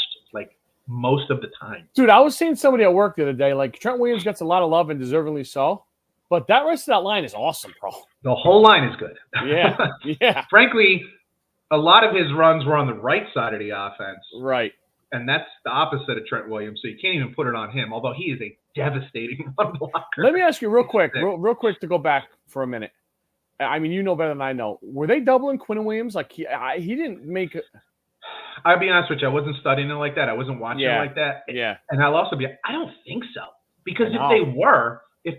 Most of the time. Dude, I was seeing somebody at work the other day, like Trent Williams gets a lot of love and deservingly so, but that rest of that line is awesome, bro. The whole line is good. Yeah. Frankly, a lot of his runs were on the right side of the offense. Right. And that's the opposite of Trent Williams, so you can't even put it on him, although he is a devastating run blocker. Let me ask you real quick to go back for a minute. I mean, you know better than I know. Were they doubling Quinn Williams? Like, he didn't make – I'll be honest with you. I wasn't studying it like that. I wasn't watching it like that. Yeah. And I'll also be. I don't think so. Because if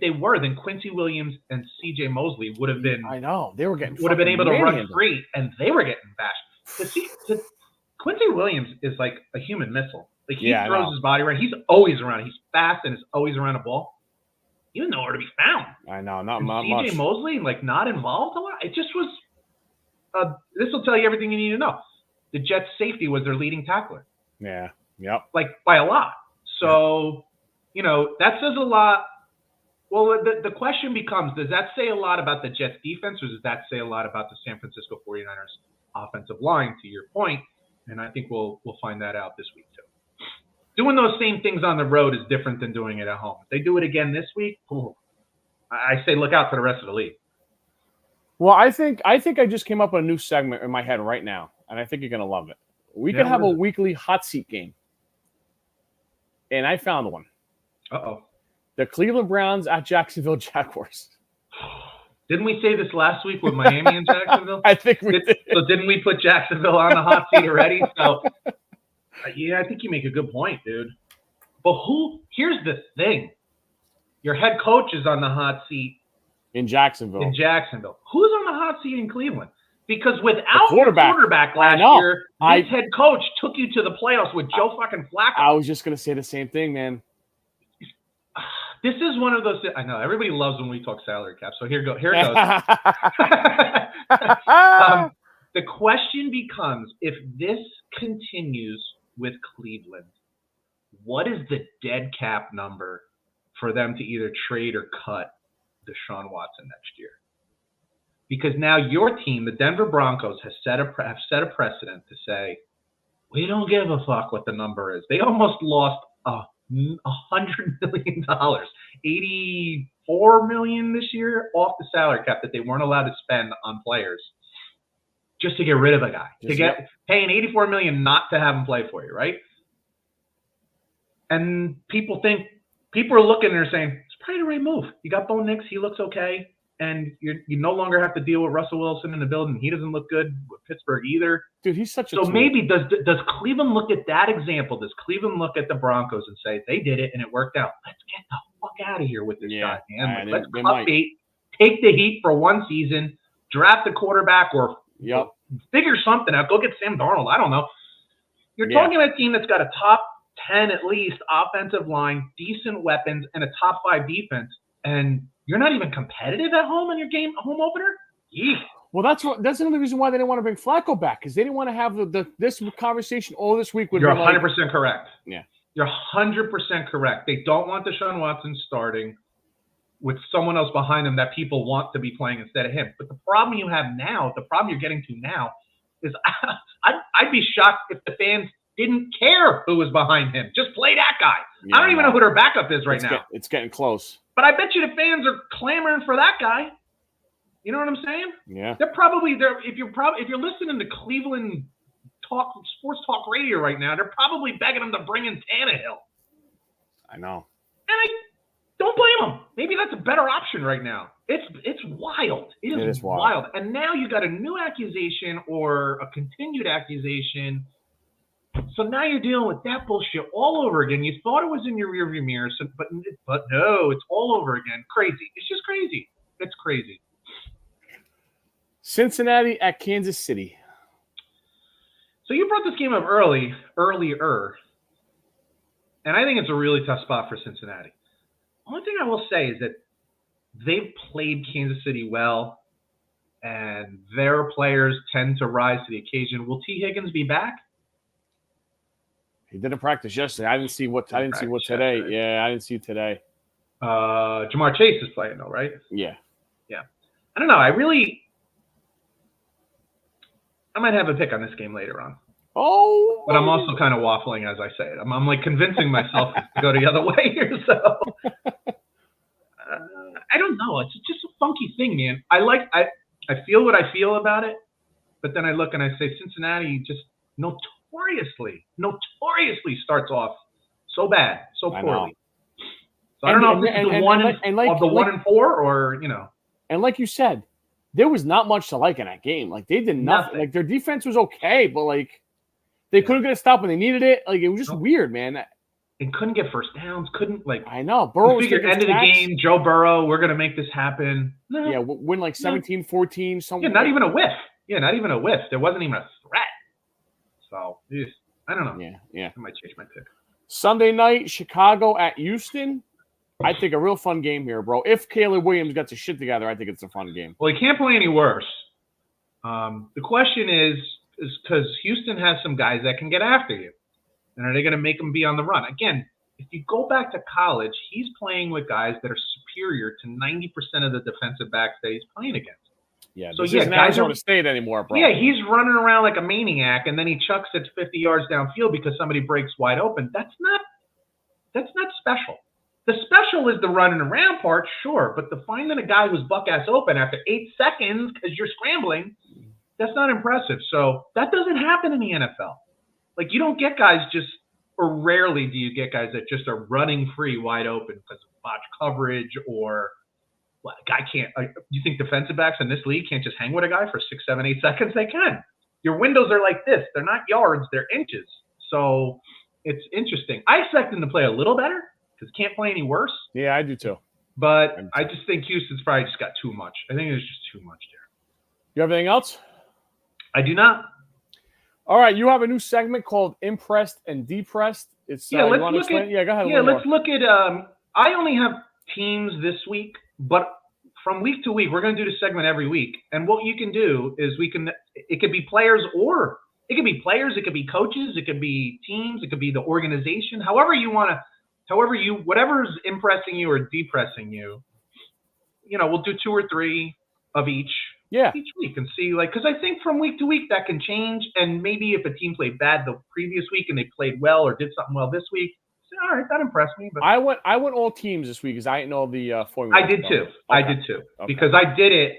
they were, then Quincy Williams and C.J. Mosley would have been. I know they were getting. Would have been able to run free, and they were getting bashed. Quincy Williams is like a human missile. Like he throws his body around. He's always around. He's fast and is always around a ball. He was nowhere to be found. I know, not much. C.J. Mosley not involved a lot. It just was. This will tell you everything you need to know. The Jets' safety was their leading tackler. Yeah. Yep. Like by a lot. So, that says a lot. Well, the question becomes, does that say a lot about the Jets' defense or does that say a lot about the San Francisco 49ers offensive line, to your point? And I think we'll find that out this week, too. Doing those same things on the road is different than doing it at home. If they do it again this week, I say look out for the rest of the league. Well, I think I just came up with a new segment in my head right now. And I think you're going to love it. We could have a weekly hot seat game. And I found one. Uh-oh. The Cleveland Browns at Jacksonville Jaguars. Didn't we say this last week with Miami and Jacksonville? I think we did. So didn't we put Jacksonville on the hot seat already? So, yeah, I think you make a good point, dude. But here's the thing. Your head coach is on the hot seat in Jacksonville. Who's on the hot seat in Cleveland? Because without your quarterback last year, this head coach took you to the playoffs with Joe fucking Flacco. I was just going to say the same thing, man. This is one of those. I know everybody loves when we talk salary cap. So here it goes. The question becomes, if this continues with Cleveland, what is the dead cap number for them to either trade or cut Deshaun Watson next year? Because now your team, the Denver Broncos, have set a precedent to say, we don't give a fuck what the number is. They almost lost $100 million, $84 million this year off the salary cap that they weren't allowed to spend on players just to get rid of a guy. Paying $84 million not to have him play for you, right? And people are looking and they're saying, it's probably the right move. You got Bo Nix, he looks okay. And you no longer have to deal with Russell Wilson in the building. He doesn't look good with Pittsburgh either. Dude, he's such a So maybe does Cleveland look at that example? Does Cleveland look at the Broncos and say, they did it and it worked out? Let's get the fuck out of here with this guy, man. Let's cut bait, take the heat for one season, draft a quarterback or figure something out. Go get Sam Darnold. I don't know. You're talking about a team that's got a top 10 at least offensive line, decent weapons, and a top 5 defense. And you're not even competitive at home in your home opener? Yeesh. Well, that's another reason why they didn't want to bring Flacco back, because they didn't want to have this conversation all this week. You're 100% correct. Yeah. You're 100% correct. They don't want Deshaun Watson starting with someone else behind him that people want to be playing instead of him. But the problem you have now, the problem you're getting to now, is I'd be shocked if the fans didn't care who was behind him. Just play that guy. I don't even know who their backup is right now. It's getting close. But I bet you the fans are clamoring for that guy. You know what I'm saying? Yeah. They're probably there. If you're listening to Cleveland sports talk radio right now, they're probably begging them to bring in Tannehill. I know. And I don't blame them. Maybe that's a better option right now. It's wild. It is wild. And now you got a new accusation or a continued accusation. So now you're dealing with that bullshit all over again. You thought it was in your rearview mirror, but no, it's all over again. Crazy. It's just crazy. It's crazy. Cincinnati at Kansas City. So you brought this game up earlier, and I think it's a really tough spot for Cincinnati. Only thing I will say is that they've played Kansas City well, and their players tend to rise to the occasion. Will T. Higgins be back? He didn't practice yesterday. I didn't see what today. Yesterday. Yeah, I didn't see today. Jamar Chase is playing though, right? Yeah. I don't know. I might have a pick on this game later on. Oh. But I'm also kind of waffling as I say it. I'm like convincing myself to go the other way here. So I don't know. It's just a funky thing, man. I feel what I feel about it, but then I look and I say Cincinnati just notoriously starts off so bad, so poorly. So I don't know if this is the 1 and 4 or, you know. And like you said, there was not much to like in that game. Like they did nothing. Like their defense was okay, but like they couldn't get a stop when they needed it. Like it was just weird, man. And couldn't get first downs. Couldn't like. I know. Burrow figured end of the game. Joe Burrow, we're gonna make this happen. No. Yeah, win like 17-14. Something. Yeah, not even a whiff. There wasn't even a threat. So I don't know. Yeah. I might change my pick. Sunday night, Chicago at Houston. I think a real fun game here, bro. If Caleb Williams got his shit together, I think it's a fun game. Well, he can't play any worse. The question is because Houston has some guys that can get after you. And are they going to make him be on the run? Again, if you go back to college, he's playing with guys that are superior to 90% of the defensive backs that he's playing against. Yeah, so isn't Arizona State anymore, bro. Yeah, he's running around like a maniac, and then he chucks it 50 yards downfield because somebody breaks wide open. That's not special. The special is the running around part, sure, but the finding a guy who's buck-ass open after 8 seconds because you're scrambling, that's not impressive. So that doesn't happen in the NFL. Like, you don't get guys or rarely do you get guys that just are running free wide open because of botched coverage or Well, a guy can't. You think defensive backs in this league can't just hang with a guy for 6, 7, 8 seconds? They can. Your windows are like this. They're not yards. They're inches. So it's interesting. I expect them to play a little better because can't play any worse. Yeah, I do too. But I just think Houston's probably just got too much. I think there's just too much there. You have anything else? I do not. All right, you have a new segment called Impressed and Depressed. It's let's look at. Yeah, go ahead. Yeah, let's look at. I only have teams this week, but from week to week, we're going to do this segment every week. And what you can do is it could be players or it could be players, it could be coaches, it could be teams, it could be the organization, however you want to, whatever's impressing you or depressing you, we'll do 2 or 3 of each week and see, because I think from week to week that can change. And maybe if a team played bad the previous week and they played well or did something well this week, all right, that impressed me. But I went all teams this week because I didn't know the formula. I did too. Okay. I did too because I did it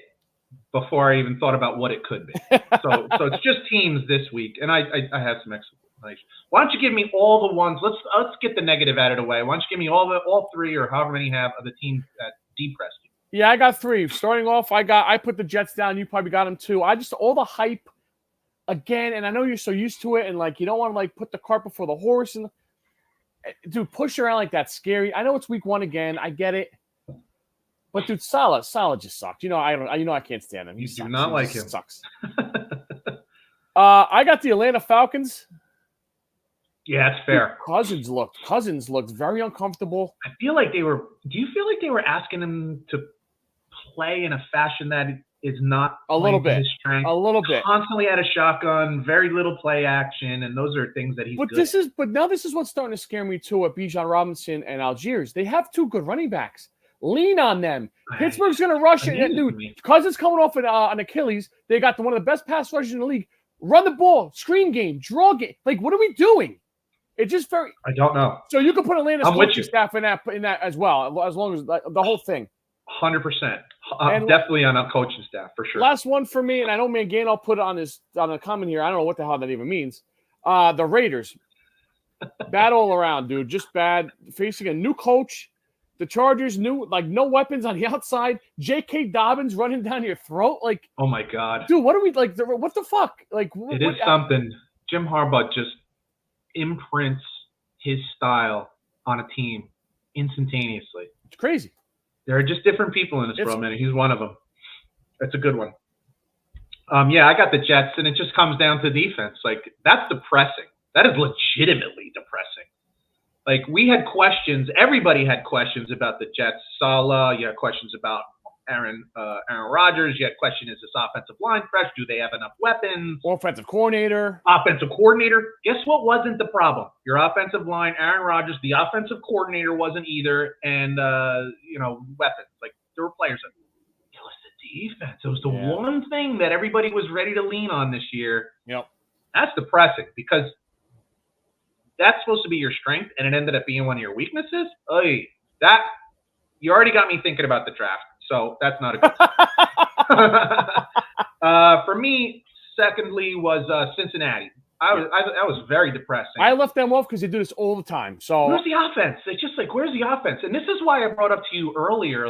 before I even thought about what it could be. So it's just teams this week, and I have some explanation. Why don't you give me all the ones? Let's get the negative out of the way. Why don't you give me all 3 or however many you have of the teams that depressed you? Yeah, I got 3. Starting off, I put the Jets down. You probably got them too. All the hype again, and I know you're so used to it, and you don't want to put the cart before the horse. And dude, push around like that's scary. I know it's week 1 again. I get it, but dude, Salah just sucked. I can't stand him. You do not like him. Sucks. I got the Atlanta Falcons. Yeah, it's fair. Cousins looked very uncomfortable. I feel like they were. Do you feel like they were asking him to play in a fashion that is not a little bit, his strength? A little bit. Constantly at a shotgun, very little play action, and those are things that he's good at. But now this is what's starting to scare me too. At Bijan Robinson and Algiers, they have 2 good running backs. Lean on them. Pittsburgh's going to rush it. Dude, Cousins coming off an Achilles. They got one of the best pass rushers in the league. Run the ball, screen game, draw game. What are we doing? It's just very. I don't know. So you can put Atlanta's coaching staff in that as well, as long as the whole thing. 100%. Definitely on a coaching staff for sure. Last one for me, and I know Mangano put it on a comment here. I don't know what the hell that even means. The Raiders, bad all around, dude. Just bad. Facing a new coach. The Chargers, no weapons on the outside. J.K. Dobbins running down your throat, Oh my God, dude. What are we What the fuck? It is something. Jim Harbaugh just imprints his style on a team instantaneously. It's crazy. There are just different people in this world, man. He's one of them. That's a good one. I got the Jets, and it just comes down to defense. That's depressing. That is legitimately depressing. We had questions. Everybody had questions about the Jets. Salah. You had questions about Aaron Rodgers. You had questions, is this offensive line fresh? Do they have enough weapons? Offensive coordinator. Guess what wasn't the problem? Your offensive line, Aaron Rodgers. The offensive coordinator wasn't either. And, weapons. There were players. It was the defense. It was the one thing that everybody was ready to lean on this year. Yep. That's depressing because that's supposed to be your strength, and it ended up being one of your weaknesses. You already got me thinking about the draft. So that's not a good for me, secondly, was Cincinnati. That was very depressing. I left them off because they do this all the time. So where's the offense? It's just where's the offense? And this is why I brought up to you earlier,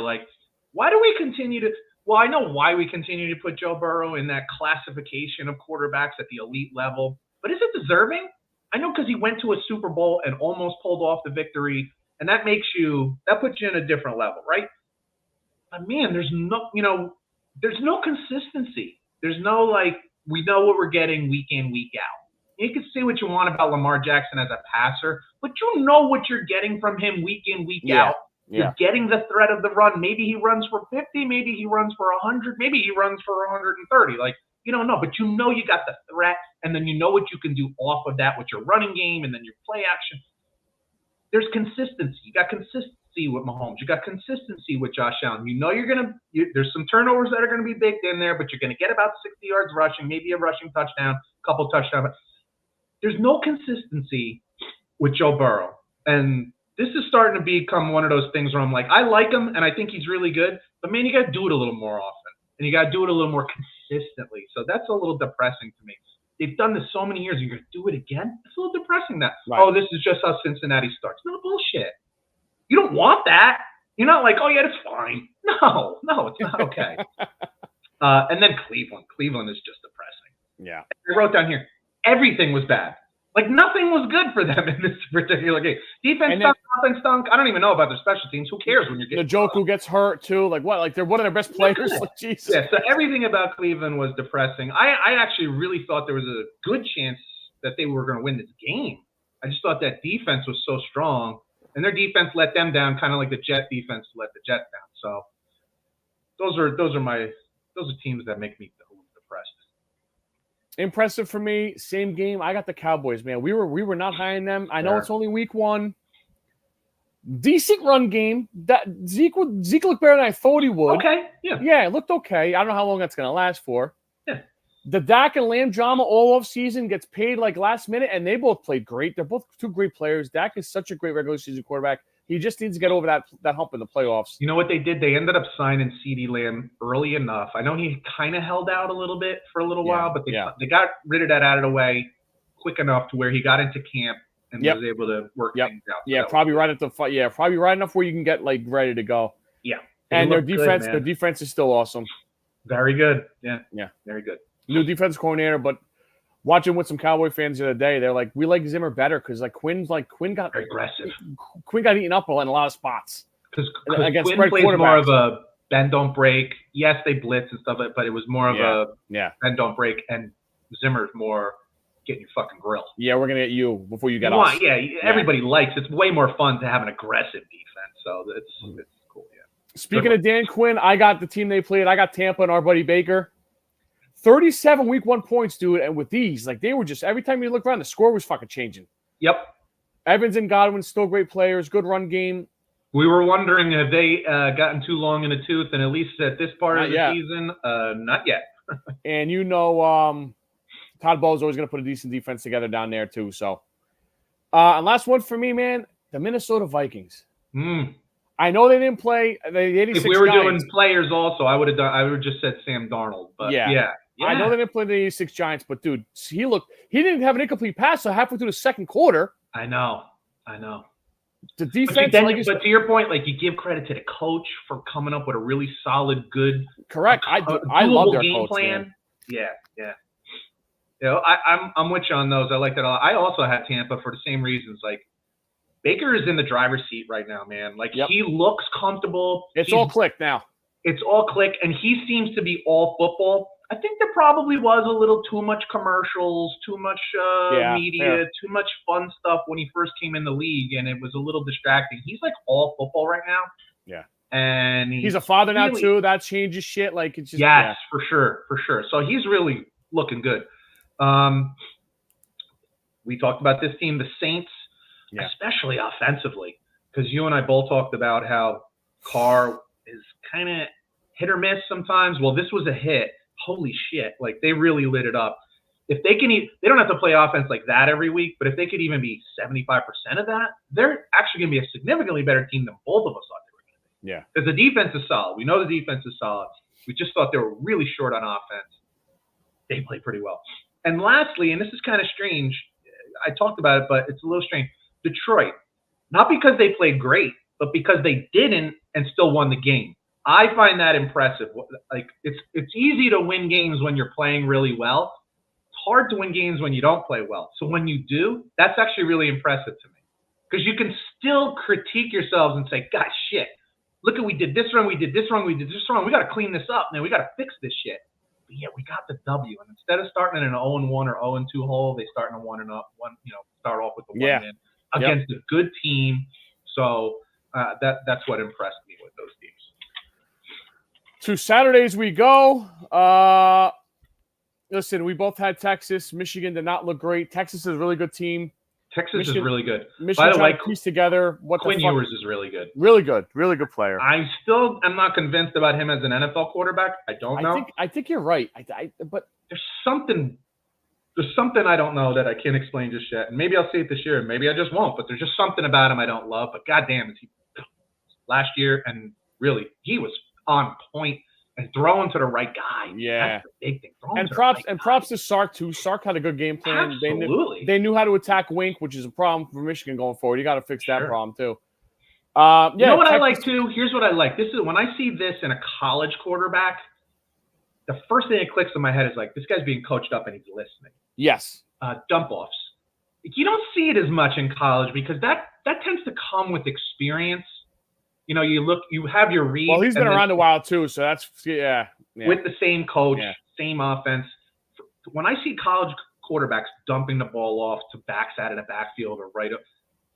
why do we continue to – well, I know why we continue to put Joe Burrow in that classification of quarterbacks at the elite level, but is it deserving? I know because he went to a Super Bowl and almost pulled off the victory, and that puts you in a different level, right? But man, there's no consistency. There's no we know what we're getting week in, week out. You can say what you want about Lamar Jackson as a passer, but you know what you're getting from him week in, week out. You're getting the threat of the run. Maybe he runs for 50, maybe he runs for 100, maybe he runs for 130. You don't know, but you know you got the threat, and then you know what you can do off of that with your running game and then your play action. There's consistency. You got consistency with Mahomes. You got consistency with Josh Allen. You know there's some turnovers that are going to be baked in there, but you're going to get about 60 yards rushing, maybe a rushing touchdown, a couple touchdowns. There's no consistency with Joe Burrow. And this is starting to become one of those things where I'm I like him, and I think he's really good, but man, you got to do it a little more often, and you got to do it a little more consistently. So that's a little depressing to me. They've done this so many years, and you're going to do it again? It's a little depressing that, this is just how Cincinnati starts. No bullshit. You don't want that. You're not like, oh yeah, it's fine. No, it's not okay. And then Cleveland. Cleveland is just depressing. Yeah. I wrote down here, everything was bad. Like nothing was good for them in this particular game. Defense stunk, offense stunk. I don't even know about their special teams. Who cares when you're getting Njoku gets hurt too? Like what? Like they're one of their best players. Yeah. Like, Jesus. Yeah, so everything about Cleveland was depressing. I actually really thought there was a good chance that they were going to win this game. I just thought that defense was so strong, and their defense let them down, kind of like the Jet defense let the Jets down. So those are teams that make me depressed. Impressive for me. Same game. I got the Cowboys, man. We were not high on them. I know it's only week 1. Decent run game. That Zeke looked better than I thought he would. Okay. Yeah. Yeah, it looked okay. I don't know how long that's going to last for. Yeah. The Dak and Lamb drama all off season gets paid like last minute, and they both played great. They're both two great players. Dak is such a great regular season quarterback. He just needs to get over that hump in the playoffs. You know what they did? They ended up signing CeeDee Lamb early enough. I know he kind of held out a little bit for a little while, but they got rid of that out of the way quick enough to where he got into camp and was able to work things out. Yeah, probably right at the fight. Yeah, probably right enough where you can get like ready to go. Yeah, and their defense is still awesome. Very good. Yeah, very good. New defense coordinator, but watching with some Cowboy fans the other day, they're like, we like Zimmer better because Quinn got very aggressive. Quinn got eaten up in a lot of spots. Because Quinn plays more of a bend don't break. Yes, they blitz and stuff, but it was more of a bend don't break, and Zimmer's more getting your fucking grill. Yeah, we're gonna get you before you get us. Yeah, everybody likes. It's way more fun to have an aggressive defense, so it's cool. Yeah. Speaking of Dan Quinn, I got the team they played. I got Tampa and our buddy Baker. 37 week 1 points, dude. And with these, like they were just every time you look around, the score was fucking changing. Yep. Evans and Godwin still great players. Good run game. We were wondering have they gotten too long in the tooth, and at least at this part of the season, not yet. And Todd Bowles always going to put a decent defense together down there too. So, and last one for me, man, the Minnesota Vikings. I know they didn't play. If we were doing players, also, I would have just said Sam Darnold. But yeah. I know they didn't play the 86 Giants, but dude, he didn't have an incomplete pass so halfway through the second quarter. I know. The defense, but to your point, like you give credit to the coach for coming up with a really solid, good, correct. I love their game plan. Man. Yeah. You know, I'm with you on those. I like that a lot. I also had Tampa for the same reasons. Like Baker is in the driver's seat right now, man. Like he looks comfortable. It's all click now. It's all click, and he seems to be all football. I think there probably was a little too much commercials, too much media, too much fun stuff when he first came in the league, and it was a little distracting. He's like all football right now. Yeah. And he's a father now too. That changes shit. Like it's just for sure. So he's really looking good. We talked about this team, the Saints, especially offensively, because you and I both talked about how Carr is kind of hit or miss sometimes. Well, this was a hit. Holy shit. Like they really lit it up. If they can, they don't have to play offense like that every week, but if they could even be 75% of that, they're actually going to be a significantly better team than both of us thought they were going to be. Yeah. Because the defense is solid. We know the defense is solid. We just thought they were really short on offense. They play pretty well. And lastly, and this is kind of strange, I talked about it, but it's a little strange. Detroit, not because they played great, but because they didn't and still won the game. I find that impressive. Like it's easy to win games when you're playing really well. It's hard to win games when you don't play well. So when you do, that's actually really impressive to me. Because you can still critique yourselves and say, God, shit, look at we did this wrong, we did this wrong, we did this wrong. We got to clean this up, man. We got to fix this shit. But yeah, we got the W. And instead of starting in an 0-1 or 0-2 hole, they start in a 1-1, start off with the 1 win against a good team. So that's what impressed me with those teams. To Saturdays we go. Listen, we both had Texas. Michigan did not look great. Texas is a really good team. Texas is really good. Michigan, by the way, piece together. Quinn Ewers is really good. Really good player. I'm not convinced about him as an NFL quarterback. I don't know. I think you're right. But there's something I don't know that I can't explain just yet. And maybe I'll see it this year. Maybe I just won't. But there's just something about him I don't love. But goddamn, is he last year and really he was on point and throwing to the right guy. Yeah, that's the big thing. Props to Sark too. Sark had a good game plan. Absolutely. They knew how to attack Wink, which is a problem for Michigan going forward. You got to fix that problem too. Yeah, you know what I like too? Here's what I like. This is when I see this in a college quarterback, the first thing that clicks in my head is like, this guy's being coached up and he's listening. Yes. Dump offs. You don't see it as much in college because that tends to come with experience. You know, you have your read. Well, he's been around a while too, so that's with the same coach, same offense. When I see college quarterbacks dumping the ball off to backs out of the backfield or right up,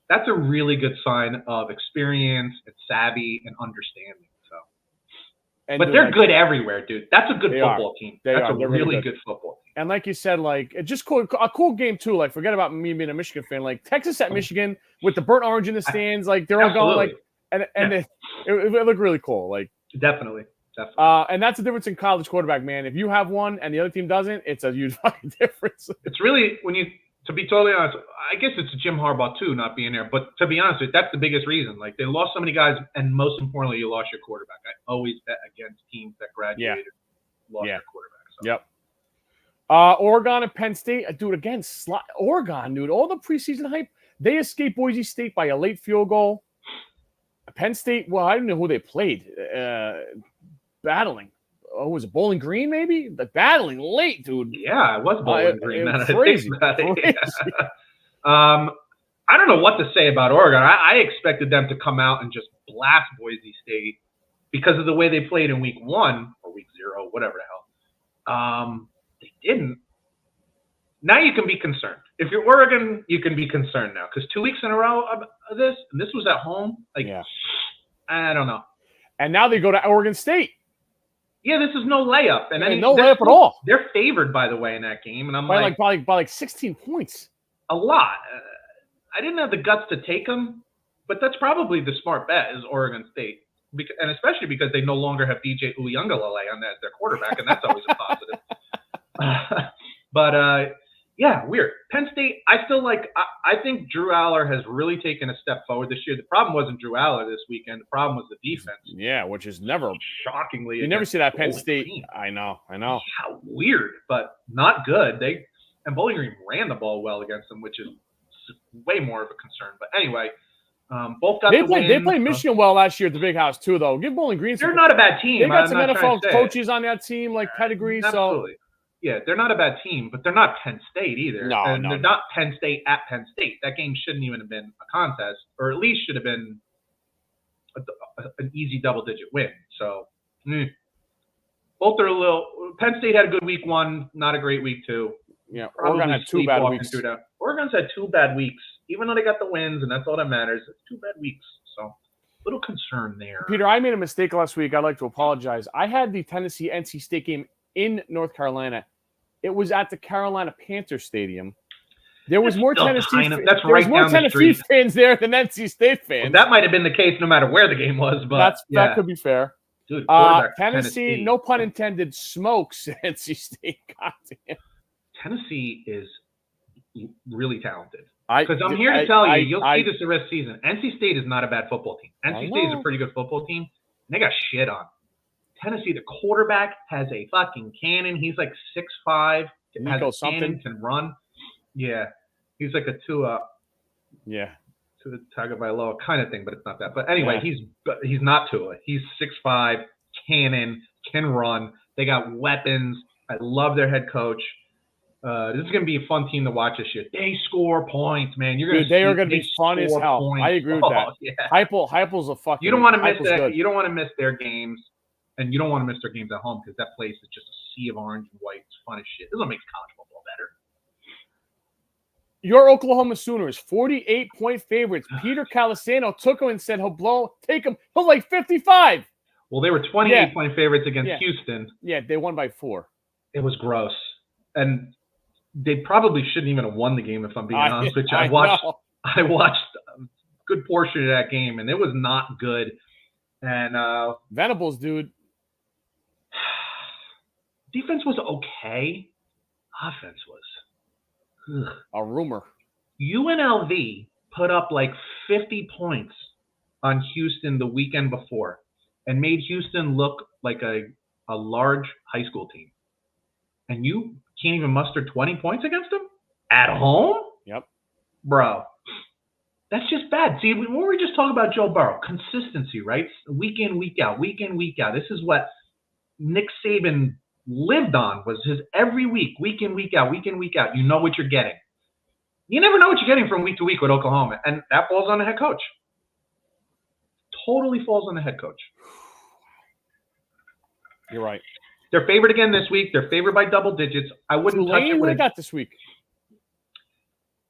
that's a really good sign of experience and savvy and understanding. So, but they're good everywhere, dude. That's a good football team. That's a really good football team. And like you said, like it's just cool, a cool game too. Like forget about me being a Michigan fan. Like Texas at Michigan with the burnt orange in the stands, like they're all going like, and it looked really cool. Like definitely. And that's the difference in college quarterback, man. If you have one and the other team doesn't, it's a huge fucking difference. It's really to be totally honest, I guess it's Jim Harbaugh too not being there. But to be honest with you, that's the biggest reason. Like they lost so many guys, and most importantly, you lost your quarterback. I always bet against teams that graduated, lost their quarterback. So. Yep. Oregon and Penn State, dude. Again, Oregon, dude. All the preseason hype, they escaped Boise State by a late field goal. Penn State, well, I don't know who they played. Battling. Oh, was it Bowling Green, maybe? But battling late, dude. Yeah, it was Bowling Green. Crazy. I don't know what to say about Oregon. I expected them to come out and just blast Boise State because of the way they played in week 1 or week 0, whatever the hell. They didn't. Now you can be concerned. If you're Oregon, you can be concerned now because 2 weeks in a row of this, and this was at home. I don't know. And now they go to Oregon State. Yeah, this is no layup, and no layup at all. They're favored, by the way, in that game, and I'm by like 16 points. A lot. I didn't have the guts to take them, but that's probably the smart bet is Oregon State, and especially because they no longer have DJ Uiagalelei on as their quarterback, and that's always a positive. But yeah, weird. Penn State, I still like. I think Drew Aller has really taken a step forward this year. The problem wasn't Drew Aller this weekend. The problem was the defense. Yeah, which is never shockingly. You never see that Penn State. Green. I know. Yeah, weird, but not good. And Bowling Green ran the ball well against them, which is way more of a concern. But anyway, both got the win. They played Michigan well last year at the Big House too, though. Give Bowling Green. They're not a bad team. They got some NFL coaches on that team, like pedigree. Absolutely. Yeah, they're not a bad team, but they're not Penn State either. No. They're not Penn State at Penn State. That game shouldn't even have been a contest, or at least should have been an easy double-digit win. So, both are a little. Penn State had a good week 1, not a great week 2. Yeah, Oregon had 2 bad weeks. Oregon's had 2 bad weeks, even though they got the wins, and that's all that matters. It's 2 bad weeks, so little concern there. Peter, I made a mistake last week. I'd like to apologize. I had the Tennessee-NC State game in North Carolina. It was at the Carolina Panthers Stadium. There was more Tennessee fans there than NC State fans. Well, that might have been the case no matter where the game was, but that could be fair. Dude, Tennessee, no pun intended, smokes NC State. Goddamn. Tennessee is really talented. Because I'm here to tell you, you'll see this the rest of the season. NC State is not a bad football team. NC State is a pretty good football team, and they got shit on. Tennessee, the quarterback has a fucking cannon. He's like 6'5", has a cannon, can run. Yeah, he's like a Tua Tagovailoa kind of thing, but it's not that. But anyway, he's not Tua. He's 6'5", cannon, can run. They got weapons. I love their head coach. This is gonna be a fun team to watch this year. They score points, man. They are gonna be fun as hell. Points. I agree with that. Yeah. Heupel's a fucking. You don't want to miss that. Good. You don't want to miss their games. And you don't want to miss their games at home because that place is just a sea of orange and white. It's fun as shit. This is what makes college football better. Your Oklahoma Sooners, 48-point favorites. Peter Calisano took him and said take him. He'll like 55. Well, they were 28-point favorites against Houston. Yeah, they won by 4. It was gross. And they probably shouldn't even have won the game if I'm being honest with you. I watched a good portion of that game, and it was not good. And Venables, dude. Defense was okay. Offense was a rumor. UNLV put up like 50 points on Houston the weekend before and made Houston look like a large high school team. And you can't even muster 20 points against them? At home? Yep. Bro. That's just bad. See, when we were just talking about Joe Burrow, consistency, right? Week in, week out, week in, week out. This is what Nick Saban lived on, was his every week in, week out, week in, week out. You know what you're getting. You never know what you're getting from week to week with Oklahoma, and that falls on the head coach. Totally falls on the head coach. You're right. They're favored again this week. They're favored by double digits. I wouldn't touch it. What they got this week?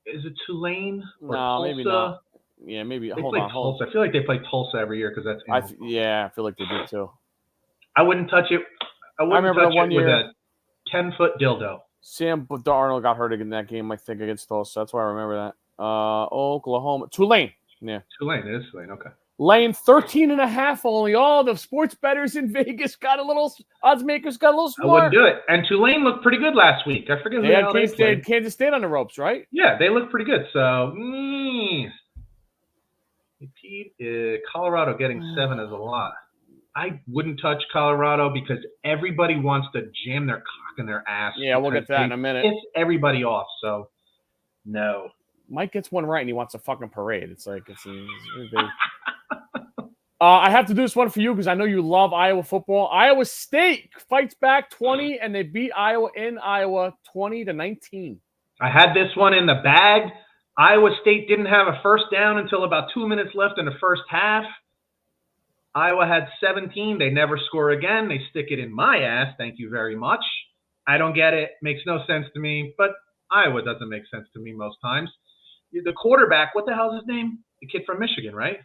Is it Tulane or No, Tulsa? maybe not. Yeah, maybe. Hold on. I feel like they play Tulsa every year because that's. I feel like they do too. I wouldn't touch it. I remember touch it with a 10-foot dildo. Sam Darnold got hurt in that game, I think, against Tulsa. That's why I remember that. Oklahoma. Tulane. Yeah. Tulane. It is Tulane. Okay. Laying 13.5 only. All the sports bettors in Vegas got a little, odds makers got a little smart. I wouldn't do it. And Tulane looked pretty good last week. I forget who they had Kansas State on the ropes, right? Yeah, they looked pretty good. So, Colorado getting 7 is a lot. I wouldn't touch Colorado because everybody wants to jam their cock in their ass. Yeah, we'll get to that in a minute. Piss everybody off, so no. Mike gets one right and he wants a fucking parade. It's like, I have to do this one for you because I know you love Iowa football. Iowa State fights back 20, and they beat Iowa in Iowa 20-19. I had this one in the bag. Iowa State didn't have a first down until about 2 minutes left in the first half. Iowa had 17. They never score again. They stick it in my ass. Thank you very much. I don't get it. Makes no sense to me, but Iowa doesn't make sense to me most times. The quarterback, what the hell is his name? The kid from Michigan, right?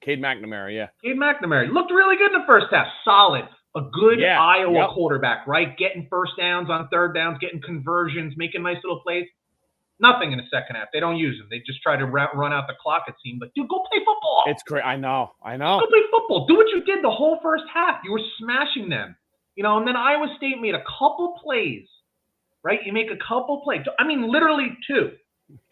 Cade McNamara, yeah. Cade McNamara. Looked really good in the first half. Solid. A good Iowa quarterback, right? Getting first downs on third downs, getting conversions, making nice little plays. Nothing in the second half. They don't use them. They just try to run out the clock, it seemed. But, dude, go play football. It's great. I know. Go play football. Do what you did the whole first half. You were smashing them. And then Iowa State made a couple plays, right? You make a couple plays. I mean, literally 2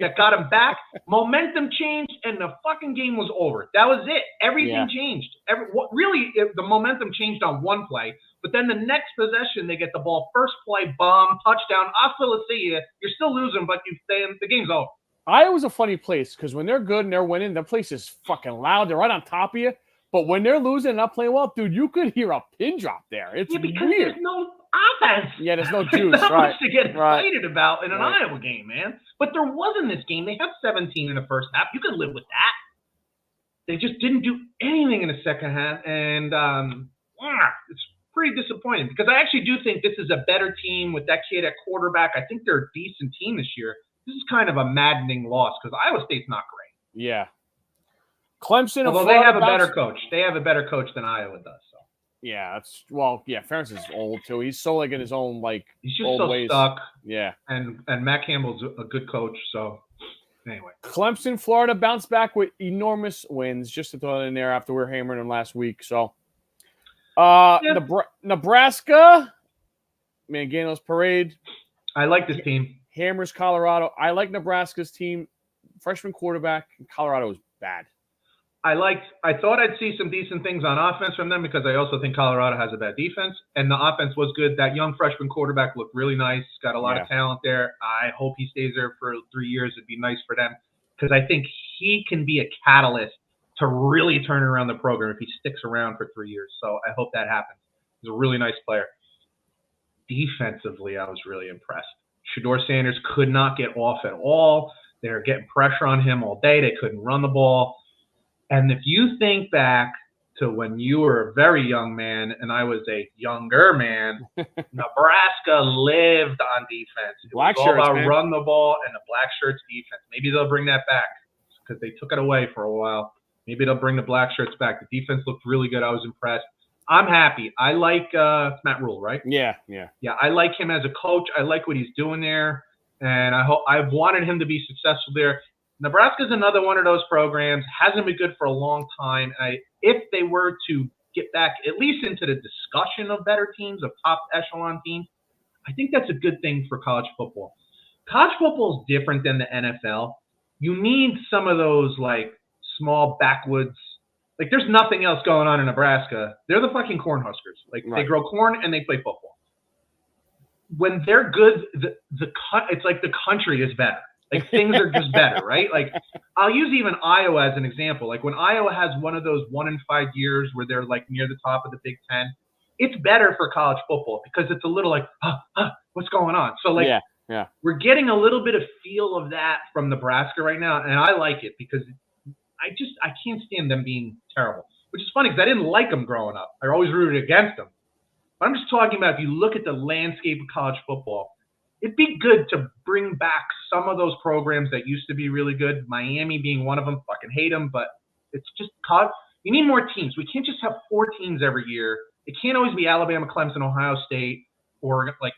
that got them back. Momentum changed, and the fucking game was over. That was it. Everything changed. The momentum changed on one play. But then the next possession, they get the ball. First play, bomb, touchdown. Hasta la see you. You're still losing, but the game's over. Iowa's a funny place because when they're good and they're winning, the place is fucking loud. They're right on top of you. But when they're losing and not playing well, dude, you could hear a pin drop there. It's because weird. There's no offense. Yeah, there's no juice. There's not right. much to get excited about in an Iowa game, man. But there was in this game. They had 17 in the first half. You could live with that. They just didn't do anything in the second half, and it's pretty disappointing because I actually do think this is a better team with that kid at quarterback. I think they're a decent team this year. This is kind of a maddening loss because Iowa State's not great. Yeah. Clemson. Although they have a better coach. They have a better coach than Iowa does. So. Yeah, Ferentz is old too. He's so like in his own he's just old so ways. Stuck. Yeah. And Matt Campbell's a good coach. So anyway. Clemson, Florida bounced back with enormous wins. Just to throw it in there after we were hammering them last week. So Nebraska, Mangano's parade. I like this team. Hammers Colorado. I like Nebraska's team. Freshman quarterback. Colorado is bad. I thought I'd see some decent things on offense from them because I also think Colorado has a bad defense. And the offense was good. That young freshman quarterback looked really nice. Got a lot of talent there. I hope he stays there for 3 years. It'd be nice for them because I think he can be a catalyst to really turn around the program if he sticks around for 3 years. So I hope that happens. He's a really nice player. Defensively, I was really impressed. Shedeur Sanders could not get off at all. They were getting pressure on him all day. They couldn't run the ball. And if you think back to when you were a very young man and I was a younger man, Nebraska lived on defense. It was all about run the ball and the black shirts defense. Maybe they'll bring that back because they took it away for a while. Maybe they'll bring the black shirts back. The defense looked really good. I was impressed. I'm happy. I like Matt Rule, right? Yeah. I like him as a coach. I like what he's doing there, and I've wanted him to be successful there. Nebraska's another one of those programs. Hasn't been good for a long time. If they were to get back at least into the discussion of better teams, of top echelon teams, I think that's a good thing for college football. College football is different than the NFL. You need some of those small backwoods. There's nothing else going on in Nebraska. They're the fucking Cornhuskers. They grow corn and they play football. When they're good, it's like the country is better. Like, things are just better, right? Like, I'll use even Iowa as an example. Like, when Iowa has one of those 1 in 5 years where they're like near the top of the Big Ten, it's better for college football because it's a little like, what's going on? So, like, yeah. we're getting a little bit of feel of that from Nebraska right now, and I like it because I can't stand them being terrible, which is funny because I didn't like them growing up. I always rooted against them. But I'm just talking about if you look at the landscape of college football, it'd be good to bring back some of those programs that used to be really good. Miami being one of them. Fucking hate them, but it's just college. You need more teams. We can't just have 4 teams every year. It can't always be Alabama, Clemson, Ohio State, or like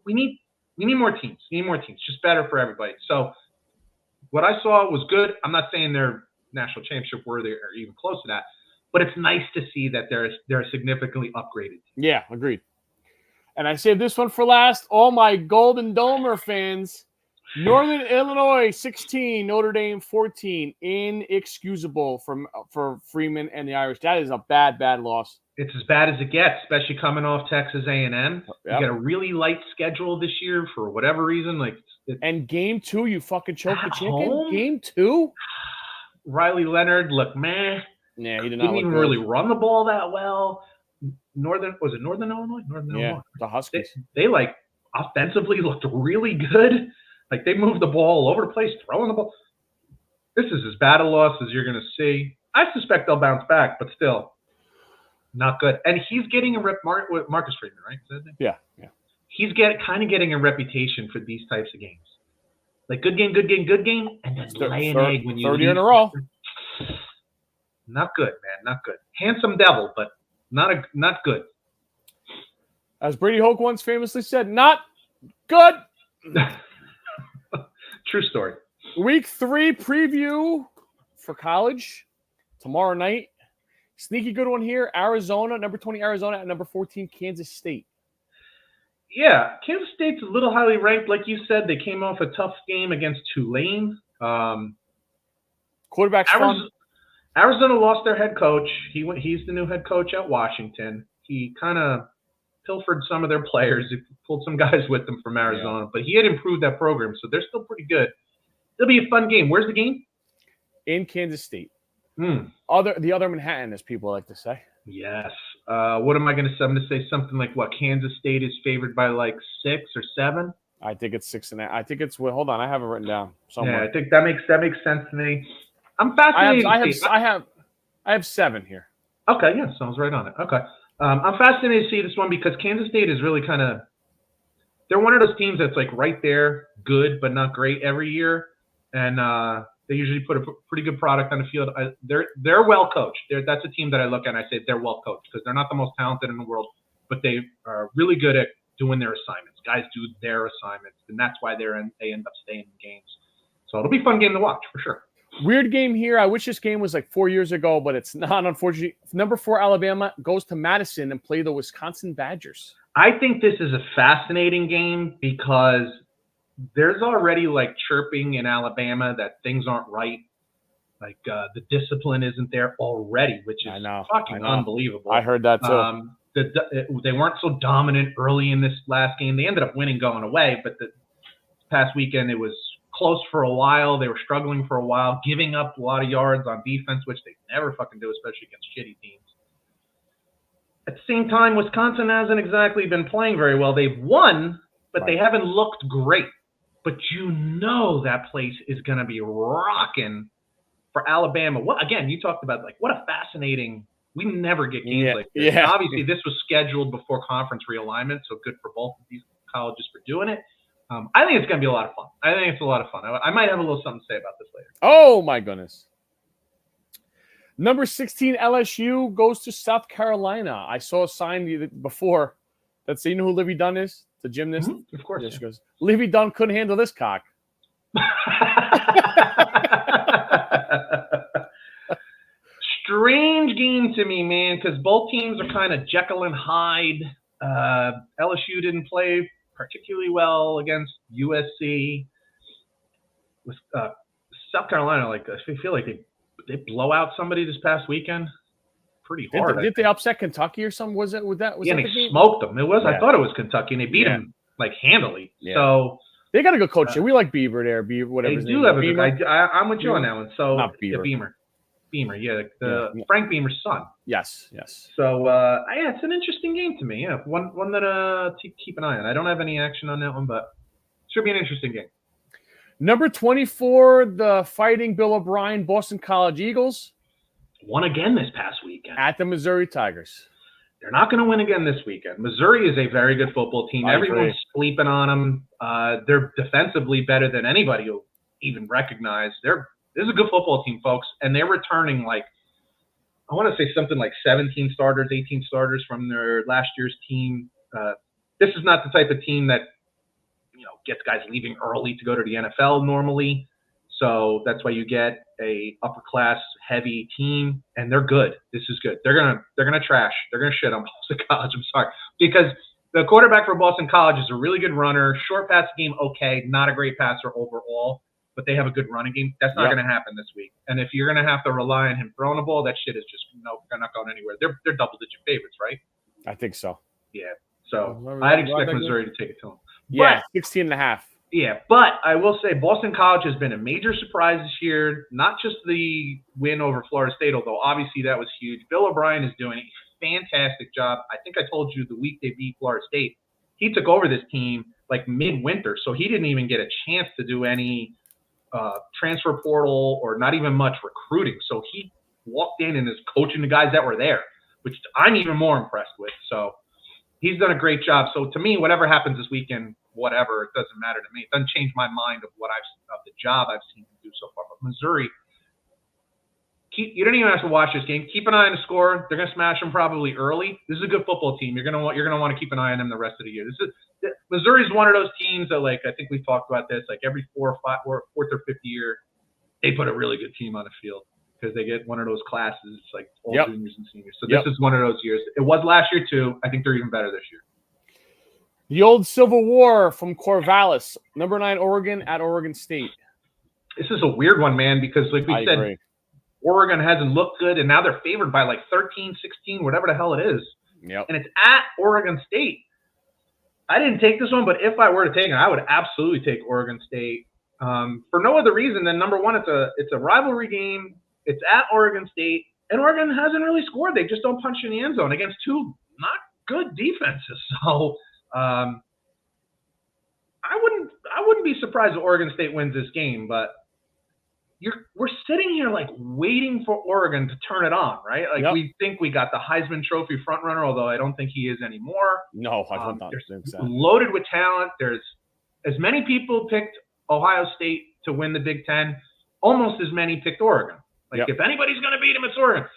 we need more teams. We need more teams. Just better for everybody. So what I saw was good. I'm not saying they're national championship worthy or even close to that, but it's nice to see that they're significantly upgraded. Yeah, agreed. And I saved this one for last. All my Golden Domer fans. Northern Illinois 16, Notre Dame 14. Inexcusable for Freeman and the Irish. That is a bad loss. It's as bad as it gets, especially coming off Texas A&M. Yep. You got a really light schedule this year for whatever reason. And game 2, you fucking choked the chicken. Home? Game 2. Riley Leonard, look, man. Yeah, he didn't even really run the ball that well. Northern Illinois? Illinois. The Huskies. They like offensively looked really good. Like, they moved the ball all over the place, throwing the ball. This is as bad a loss as you're going to see. I suspect they'll bounce back, but still, not good. And he's getting a Marcus Freeman, right? Is that his name? Yeah. He's kind of getting a reputation for these types of games. Like, good game, and then lay an egg when you third year in a row. Not good, man. Not good. Handsome devil, but not good. As Brady Hoke once famously said, not good. True story. Week 3 preview for college tomorrow night. Sneaky good one here. Arizona, number 20 Arizona at number 14 Kansas State. Yeah, Kansas State's a little highly ranked. Like you said, they came off a tough game against Tulane. Quarterback's Arizona lost their head coach. He's the new head coach at Washington. He kind of pilfered some of their players. He pulled some guys with them from Arizona, but he had improved that program, so they're still pretty good. It'll be a fun game. Where's the game? In Kansas State. The other Manhattan, as people like to say. Yes. What am I going to say? I'm going to say something like, what, Kansas State is favored by like 6 or 7? I think it's 6.5. I think it's, hold on, I have it written down somewhere. Yeah, I think that makes sense to me. I'm fascinated. I have 7 here. Okay, yeah, sounds right on it. Okay. I'm fascinated to see this one because Kansas State is really kind of – they're one of those teams that's like right there, good but not great every year. And they usually put a pretty good product on the field. They're well coached. That's a team that I look at and I say they're well coached because they're not the most talented in the world, but they are really good at doing their assignments. Guys do their assignments, and that's why they end up staying in games. So it'll be a fun game to watch for sure. Weird game here. I wish this game was like 4 years ago, but it's not, unfortunately. Number 4 Alabama goes to Madison and play the Wisconsin Badgers. I think this is a fascinating game because there's already like chirping in Alabama that things aren't right. Like the discipline isn't there already, which is fucking unbelievable. I heard that too. They weren't so dominant early in this last game. They ended up winning going away, but the past weekend it was close for a while. They were struggling for a while, giving up a lot of yards on defense, which they never fucking do, especially against shitty teams. At the same time, Wisconsin hasn't exactly been playing very well. They've won, but they haven't looked great. But you know that place is going to be rocking for Alabama. Again, you talked about like what a fascinating – we never get games like this. Yeah. Obviously, this was scheduled before conference realignment, so good for both of these colleges for doing it. I think it's going to be a lot of fun. I might have a little something to say about this later. Oh, my goodness. Number 16 LSU goes to South Carolina. I saw a sign before that said, you know who Livy Dunn is? The gymnast? Mm-hmm. Of course. She goes, Livy Dunn couldn't handle this cock. Strange game to me, man, because both teams are kind of Jekyll and Hyde. LSU didn't play particularly well against USC. With South Carolina, like I feel like they blow out somebody this past weekend pretty hard. Did they upset Kentucky or something? Was that they smoked them. I thought it was Kentucky, and they beat them like handily. Yeah. So They got a good coach. We like Bieber there. Bieber, whatever. They do have a good guy. I'm with you on that one. So not Bieber. Beamer, Frank Beamer's son. Yes. So it's an interesting game to me. Yeah, one that to keep an eye on. I don't have any action on that one, but should be an interesting game. Number 24, the Fighting Bill O'Brien Boston College Eagles won again this past weekend at the Missouri Tigers. They're not going to win again this weekend. Missouri is a very good football team. Everyone's sleeping on them. They're defensively better than anybody will even recognize. This is a good football team, folks, and they're returning I want to say something like 17 starters, 18 starters from their last year's team. This is not the type of team that gets guys leaving early to go to the NFL normally. So that's why you get a upper class heavy team, and they're good. This is good. They're gonna trash. They're gonna shit on Boston College. I'm sorry, because the quarterback for Boston College is a really good runner. Short pass game, okay, not a great passer overall, but they have a good running game. That's not gonna happen this week. And if you're gonna have to rely on him throwing the ball, that shit is just they're not going anywhere. They're double digit favorites, right? I think so. Yeah. So I'd expect Missouri to take it to them. Yeah, 16.5. Yeah, but I will say Boston College has been a major surprise this year. Not just the win over Florida State, although obviously that was huge. Bill O'Brien is doing a fantastic job. I think I told you the week they beat Florida State, he took over this team midwinter, so he didn't even get a chance to do any transfer portal or not even much recruiting. So he walked in and is coaching the guys that were there, which I'm even more impressed with. So he's done a great job. So to me, whatever happens this weekend, whatever, it doesn't matter to me. It doesn't change my mind of the job I've seen him do so far. But Missouri, you don't even have to watch this game. Keep an eye on the score. They're gonna smash them probably early. This is a good football team. You're gonna want to keep an eye on them the rest of the year. Missouri's one of those teams that I think we've talked about this. Every fourth or fifth year, they put a really good team on the field because they get one of those classes all juniors and seniors. So this is one of those years. It was last year too. I think they're even better this year. The old Civil War from Corvallis, number 9 Oregon at Oregon State. This is a weird one, man, because we said, agree. Oregon hasn't looked good, and now they're favored by 13, 16, whatever the hell it is. Yep. And it's at Oregon State. I didn't take this one, but if I were to take it, I would absolutely take Oregon State for no other reason than, number one, it's a rivalry game. It's at Oregon State, and Oregon hasn't really scored. They just don't punch in the end zone against two not good defenses. So I wouldn't be surprised if Oregon State wins this game, but we're sitting here waiting for Oregon to turn it on, right? We think we got the Heisman Trophy front runner, although I don't think he is anymore. No, I don't think so. Loaded with talent. There's as many people picked Ohio State to win the Big Ten, almost as many picked Oregon. If anybody's going to beat them, it's Oregon.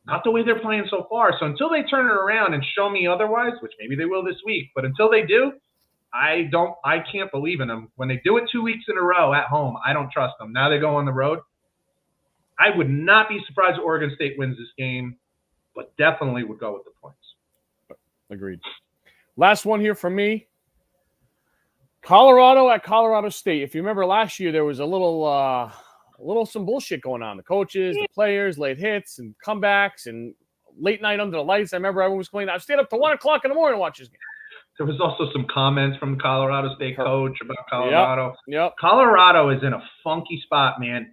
Not the way they're playing so far. So until they turn it around and show me otherwise, which maybe they will this week, but until they do, I can't believe in them. When they do it 2 weeks in a row at home, I don't trust them. Now they go on the road. I would not be surprised if Oregon State wins this game, but definitely would go with the points. Agreed. Last one here from me. Colorado at Colorado State. If you remember last year, there was a little some bullshit going on. The coaches, the players, late hits and comebacks and late night under the lights. I remember everyone was complaining, I stayed up to 1 o'clock in the morning to watch this game. There was also some comments from the Colorado State coach about Colorado. Yep. Colorado is in a funky spot, man.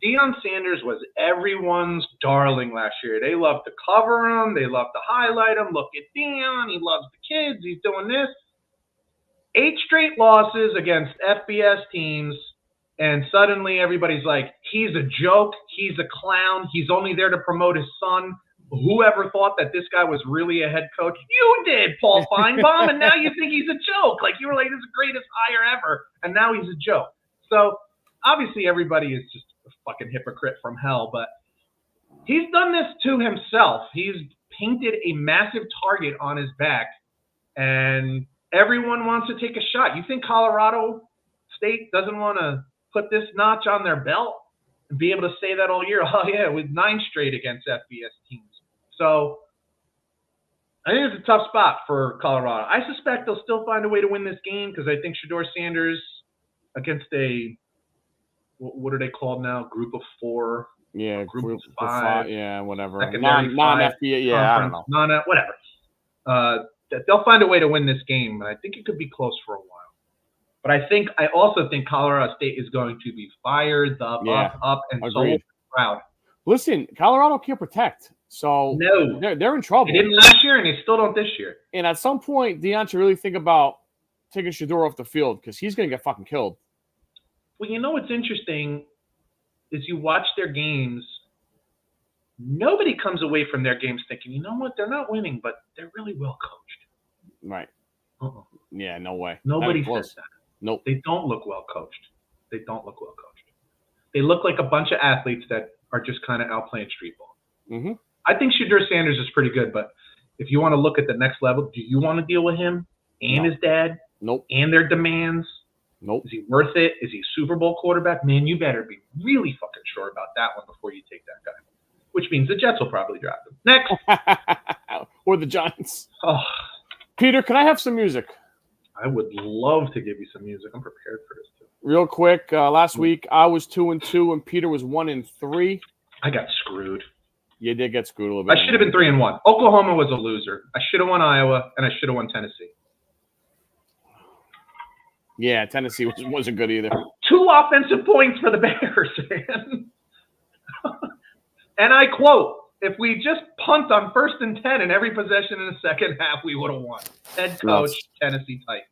Deion Sanders was everyone's darling last year. They loved to cover him. They loved to highlight him. Look at Deion. He loves the kids. He's doing this. 8 straight losses against FBS teams. And suddenly everybody's like, he's a joke. He's a clown. He's only there to promote his son. Whoever thought that this guy was really a head coach? You did, Paul Feinbaum. And now you think he's a joke. You were like, this is the greatest hire ever. And now he's a joke. So obviously everybody is just a fucking hypocrite from hell. But he's done this to himself. He's painted a massive target on his back. And everyone wants to take a shot. You think Colorado State doesn't want to put this notch on their belt and be able to say that all year? Oh, yeah, with 9 straight against FBS teams. So I think it's a tough spot for Colorado. I suspect they'll still find a way to win this game because I think Shedeur Sanders against what are they called now? Group of 4. Yeah, group of 5. Yeah, whatever. Non-FBS. Yeah, I don't know. Whatever. They'll find a way to win this game. I think it could be close for a while. But I also think Colorado State is going to be fired up, and so will the crowd. Listen, Colorado can't protect, so no, they're in trouble. They didn't last year, and they still don't this year. And at some point, Deion should really think about taking Shedeur off the field because he's going to get fucking killed. Well, you know what's interesting is you watch their games. Nobody comes away from their games thinking, you know what, they're not winning, but they're really well coached. Right. Yeah, no way. Nobody says that. Nope. They don't look well coached. They look like a bunch of athletes that are just kind of out playing street ball. Mm-hmm. I think Shedeur Sanders is pretty good, but if you want to look at the next level, do you want to deal with him and his dad? Nope. And their demands? Nope. Is he worth it? Is he a Super Bowl quarterback? Man, you better be really fucking sure about that one before you take that guy. Which means the Jets will probably draft him. Next. Or the Giants. Oh. Peter, can I have some music? I would love to give you some music. I'm prepared for this too. Real quick, last week I was 2-2 and Peter was 1-3. I got screwed. You did get screwed a little bit. I should have been 3-1. Oklahoma was a loser. I should have won Iowa, and I should have won Tennessee. Yeah, Tennessee wasn't good either. 2 offensive points for the Bears, man. And I quote, if we just punt on 1st and 10 in every possession in the second half, we would have won. Head coach, Tennessee Titans.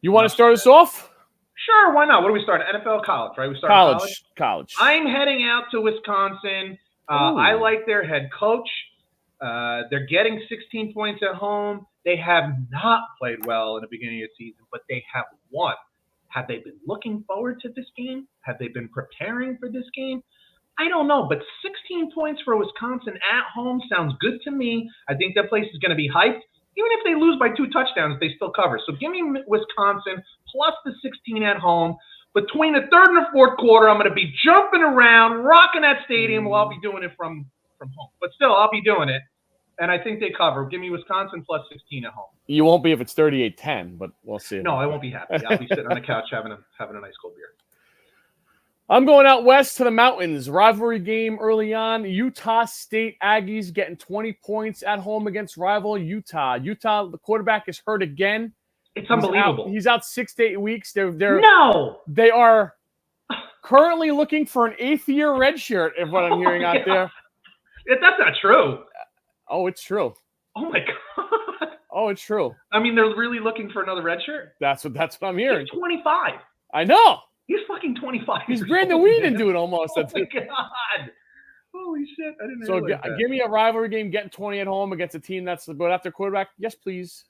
You want to start us off? Sure, why not? What do we start? NFL, college, right? We start college. I'm heading out to Wisconsin. I like their head coach. They're getting 16 points at home. They have not played well in the beginning of the season, but they have won. Have they been looking forward to this game? Have they been preparing for this game? I don't know, but 16 points for Wisconsin at home sounds good to me. I think that place is going to be hyped. Even if they lose by 2 touchdowns, they still cover. So give me Wisconsin plus the 16 at home. Between the 3rd and the 4th quarter, I'm going to be jumping around, rocking that stadium. Well, I'll be doing it from home. But still, I'll be doing it. And I think they cover. Give me Wisconsin plus 16 at home. You won't be if it's 38-10, but we'll see. No, I won't be happy. I'll be sitting on the couch having a nice cold beer. I'm going out west to the mountains. Rivalry game early on. Utah State Aggies getting 20 points at home against rival Utah. Utah, the quarterback is hurt again. It's unbelievable. He's out 6 to 8 weeks. They are currently looking for an 8th-year redshirt, if what I'm hearing out there. That's not true. Oh, it's true. Oh my God. Oh, it's true. I mean, they're really looking for another redshirt? That's what I'm hearing. He's 25. I know. He's fucking 25. He's Brandon Whedon doing almost. Oh my God. Holy shit. I didn't realize that. Give me a rivalry game, getting 20 at home against a team that's good after quarterback. Yes, please.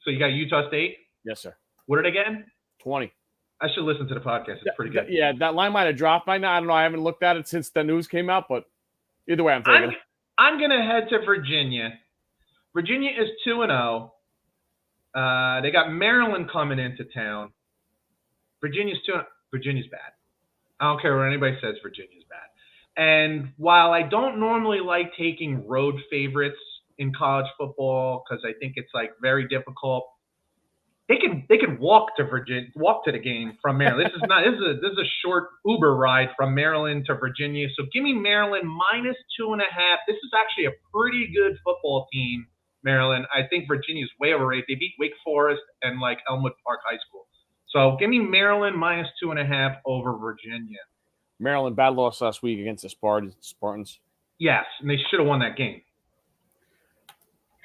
So you got Utah State? Yes, sir. What are they getting? 20. I should listen to the podcast. It's pretty good. Yeah, that line might have dropped by now. I don't know. I haven't looked at it since the news came out, but either way, I'm taking it. I'm going to head to Virginia. Virginia is 2-0. They got Maryland coming into town. Virginia's 2-0. Virginia's bad. I don't care what anybody says. Virginia's bad. And while I don't normally like taking road favorites in college football because I think it's like very difficult, they can walk to the game from Maryland. This is a short Uber ride from Maryland to Virginia. So give me Maryland minus 2.5. This is actually a pretty good football team, Maryland. I think Virginia's way overrated. They beat Wake Forest and like Elmwood Park High School. So give me Maryland minus 2.5 over Virginia. Maryland bad loss last week against the Spartans. Yes, and they should have won that game.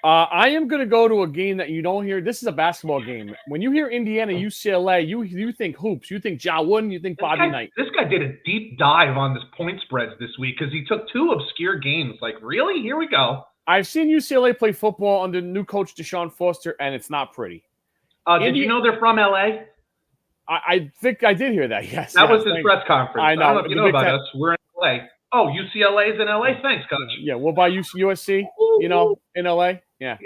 I am going to go to a game that you don't hear. This is a basketball game. When you hear Indiana, UCLA, you think hoops. You think Ja Wooden. You think Bobby Knight. This guy did a deep dive on this point spreads this week because he took 2 obscure games. Like, really? Here we go. I've seen UCLA play football under new coach Deshaun Foster, and it's not pretty. Did you know they're from L.A.? I think I did hear that, yes. That was his press conference. I know. I don't know if you know about us. We're in L.A. Oh, UCLA is in L.A.? Thanks, coach. Yeah, we'll buy USC, in L.A. Yeah,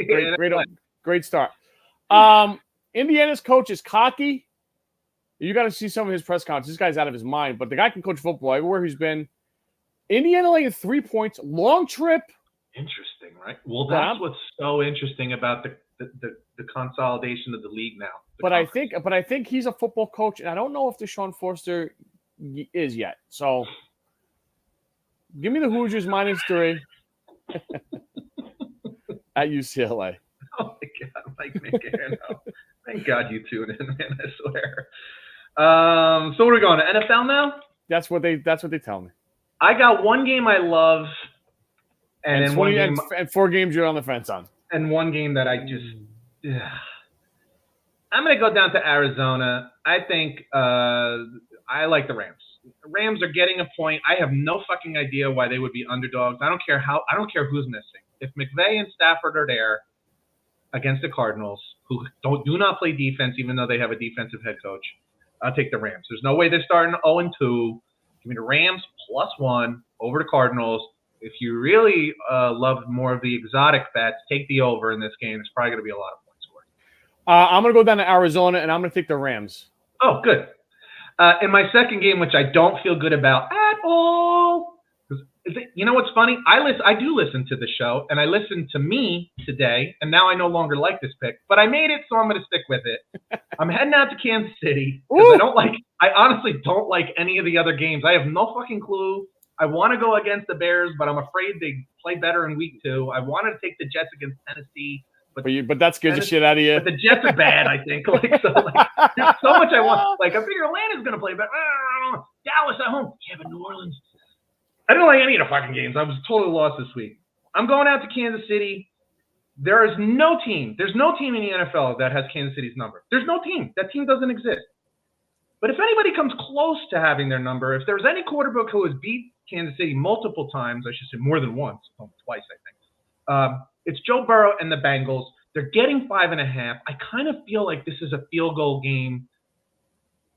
great start. Indiana's coach is cocky. You got to see some of his press conferences. This guy's out of his mind, but the guy can coach football everywhere he's been. Indiana laying 3 points, long trip. Interesting, right? Well, that's what's so interesting about the consolidation of the league now. But I think he's a football coach, and I don't know if Deshaun Foster is yet. So give me the Hoosiers minus 3 at UCLA. Oh my God, Mike McGarren. Thank God you tuned in, man. I swear. So what are we going to NFL now? That's what they tell me. I got one game I love, and then 20, and 4 games you're on the fence on. And one game that I just. I'm going to go down to Arizona. I think I like the Rams. The Rams are getting a point. I have no fucking idea why they would be underdogs. I don't care who's missing. If McVay and Stafford are there against the Cardinals, who do not play defense, even though they have a defensive head coach, I'll take the Rams. There's no way they're starting 0-2. Give me the Rams +1 over the Cardinals. If you really love more of the exotic bets, take the over in this game. It's probably going to be a lot of points scored. I'm going to go down to Arizona, and I'm going to take the Rams. Oh, good. In my second game, which I don't feel good about at all, you know what's funny? I do listen to the show, and I listened to me today, and now I no longer like this pick, but I made it, so I'm going to stick with it. I'm heading out to Kansas City because I honestly don't like any of the other games. I have no fucking clue. I want to go against the Bears, but I'm afraid they play better in week 2. I wanted to take the Jets against Tennessee. But that scares the shit out of you. But the Jets are bad, I think. There's so much I want. I figure Atlanta's going to play better. Dallas at home. Yeah, but New Orleans. I didn't like any of the fucking games. I was totally lost this week. I'm going out to Kansas City. There's no team in the NFL that has Kansas City's number. There's no team. That team doesn't exist. But if anybody comes close to having their number, if there's any quarterback who has beat Kansas City multiple times, I should say more than once, twice, I think. It's Joe Burrow and the Bengals. They're getting 5.5. I kind of feel like this is a field goal game.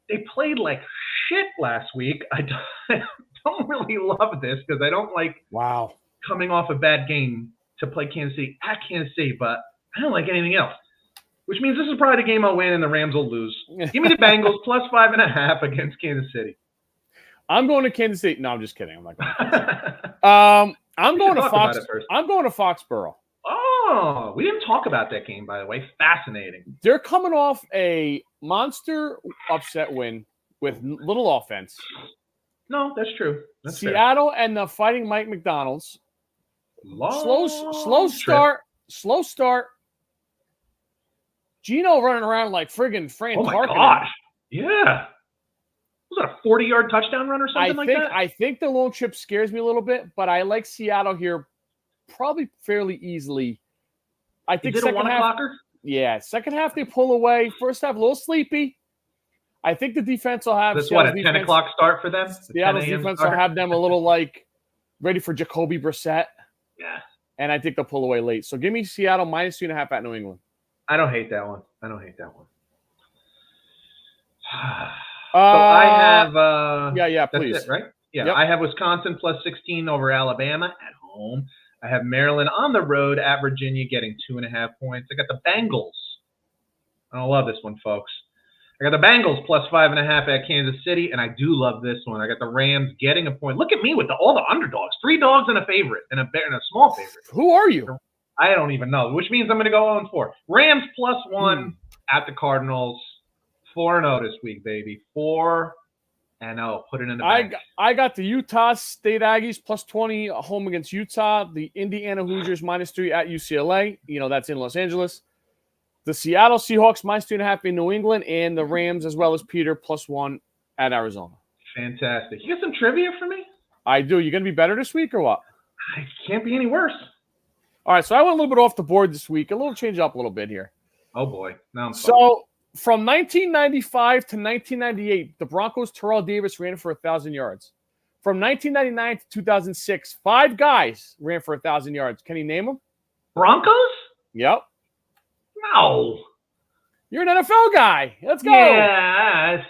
They played like shit last week. I don't really love this because I don't like coming off a bad game to play Kansas City at Kansas City, but I don't like anything else. Which means this is probably the game I'll win and the Rams will lose. Give me the Bengals +5.5 against Kansas City. I'm going to Kansas City. No, I'm just kidding. I'm not going. I'm going to Fox. I'm going to Foxborough. Oh, we didn't talk about that game, by the way. Fascinating. They're coming off a monster upset win with little offense. No, that's true. That's Seattle fair. And the Fighting Mike McDonald's. Slow start. Gino running around like friggin' Fran Tarkenton. Oh, my gosh. Yeah. Was that a 40-yard touchdown run or something like that? I think the lone trip scares me a little bit, but I like Seattle here probably fairly easily. I think is it a 1-o'clocker? Yeah, second half they pull away. First half a little sleepy. I think the defense will have. That's what, a 10 o'clock start for them? Seattle's defense will have them a little ready for Jacoby Brissett. Yeah. And I think they'll pull away late. So give me Seattle -2.5 at New England. I don't hate that one. So I have please. That's it, right? Yeah, yep. I have Wisconsin +16 over Alabama at home. I have Maryland on the road at Virginia getting 2.5 points. I got the Bengals. I don't love this one, folks. I got the Bengals +5.5 at Kansas City, and I do love this one. I got the Rams getting a point. Look at me with all the underdogs. 3 dogs and a favorite, and a small favorite. Who are you? I don't even know, which means I'm going to go 0-4. Rams +1 at the Cardinals. 4-0 this week, baby. 4-0. Put it in the bank. I got the Utah State Aggies +20 home against Utah. The Indiana Hoosiers -3 at UCLA. That's in Los Angeles. The Seattle Seahawks -2.5 in New England, and the Rams as well as Peter +1 at Arizona. Fantastic. You got some trivia for me? I do. You going to be better this week or what? I can't be any worse. All right, so I went a little bit off the board this week. A little change up a little bit here. Oh, boy. Now I'm so from 1995 to 1998, the Broncos' Terrell Davis ran for 1,000 yards. From 1999 to 2006, 5 guys ran for 1,000 yards. Can you name them? Broncos? Yep. No. You're an NFL guy. Let's go. Yeah.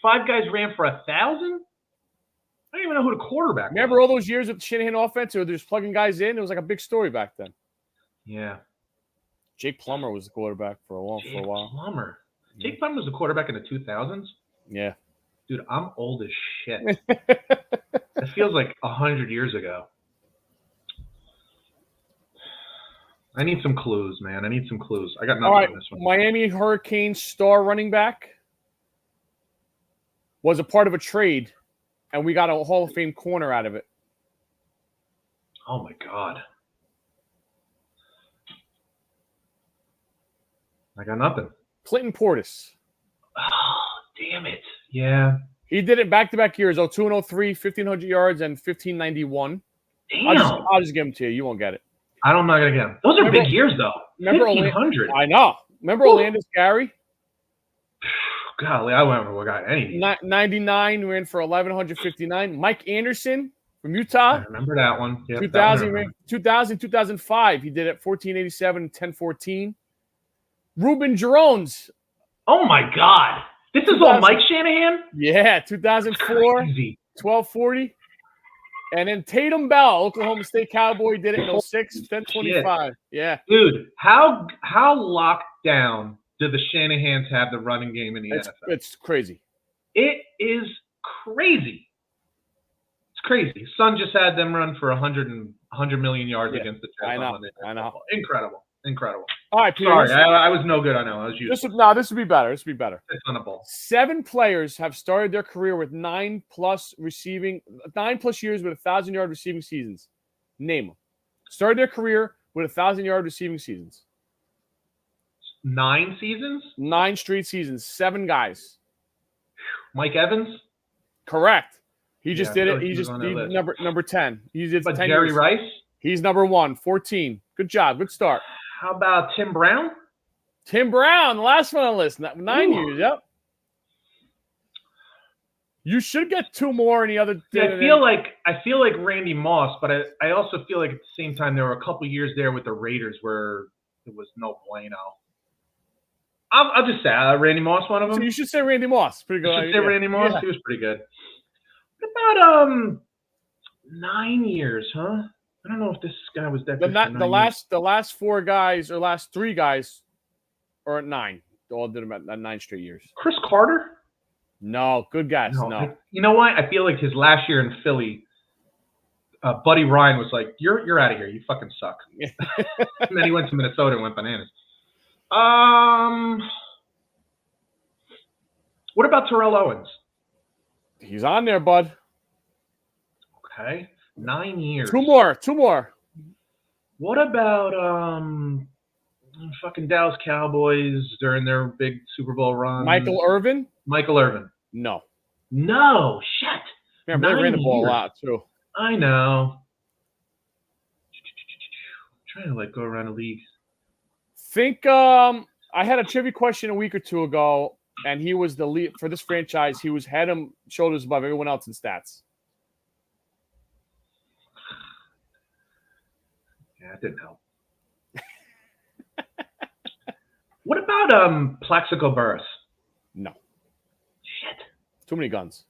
5 guys ran for 1,000? I don't even know who the quarterback was. Remember all those years with the Shanahan offense where they're just plugging guys in? It was like a big story back then. Yeah. Jake Plummer was the quarterback for a while. Jake Plummer was the quarterback in the 2000s? Yeah. Dude, I'm old as shit. It feels like 100 years ago. I need some clues, man. I need some clues. I got nothing on this one. Miami Hurricanes star running back was a part of a trade, and we got a Hall of Fame corner out of it. Oh, my God. I got nothing. Clinton Portis. Oh, damn it. Yeah. He did it back-to-back years, 02 and 03, 1,500 yards and 1,591. Damn. I'll just give him to you. You won't get it. I'm not going to get him. Those are big years, though. Remember 1,500. I know. Remember Orlando Scary? Golly, I went with got any. 99 ran for 1,159. Mike Anderson from Utah. I remember that one. Yep, 2005. He did it 1487 and 1014. Ruben Jerones. Oh my God. This is all Mike Shanahan? Yeah, 2004, 1240. And then Tatum Bell, Oklahoma State Cowboy, did it in 06, 1025. Yeah. Dude, how locked down do the Shanahans have the running game in the NFL? It's crazy. It is crazy. It's crazy. Son just had them run for 100 million yards against the Jets. I know. Incredible. All right, Peter. Sorry, I was no good. I know. I was used. This would be better. It's on a ball. 7 players have started their career with 9+ years with 1,000-yard receiving seasons. Name them. Started their career with 1,000-yard receiving seasons. 9 seasons? 9 straight seasons. 7 guys. Mike Evans? Correct. He just did it. He's number 10. He did 10 Jerry years. Rice? He's number 1, 14. Good job. Good start. How about Tim Brown? Tim Brown, the last one on the list. 9 years. Yep. You should get 2 more in the other. Yeah, I feel like Randy Moss, but I also feel like at the same time there were a couple years there with the Raiders where it was no bueno. I'll just say Randy Moss, one of them. So you should say Randy Moss. Pretty good. You should say Randy Moss. Yeah. He was pretty good. What about 9 years, huh? I don't know if this guy was that good. The last 4 guys or last 3 guys are at 9. They all did them at 9 straight years. Chris Carter? No, good guys. No. You know what? I feel like his last year in Philly, Buddy Ryan was like, "You're out of here. You fucking suck." And then he went to Minnesota and went bananas. What about Terrell Owens? He's on there, bud. Okay. 9 years. 2 more. What about fucking Dallas Cowboys during their big Super Bowl run? Michael Irvin? No. Shit. Yeah, they ran the ball a lot too. I know. I'm trying to go around the league. Think I had a trivia question a week or 2 ago, and he was the lead for this franchise. He was head and shoulders above everyone else in stats. Yeah, it didn't help. What about Plaxico Burress? No. Shit. Too many guns.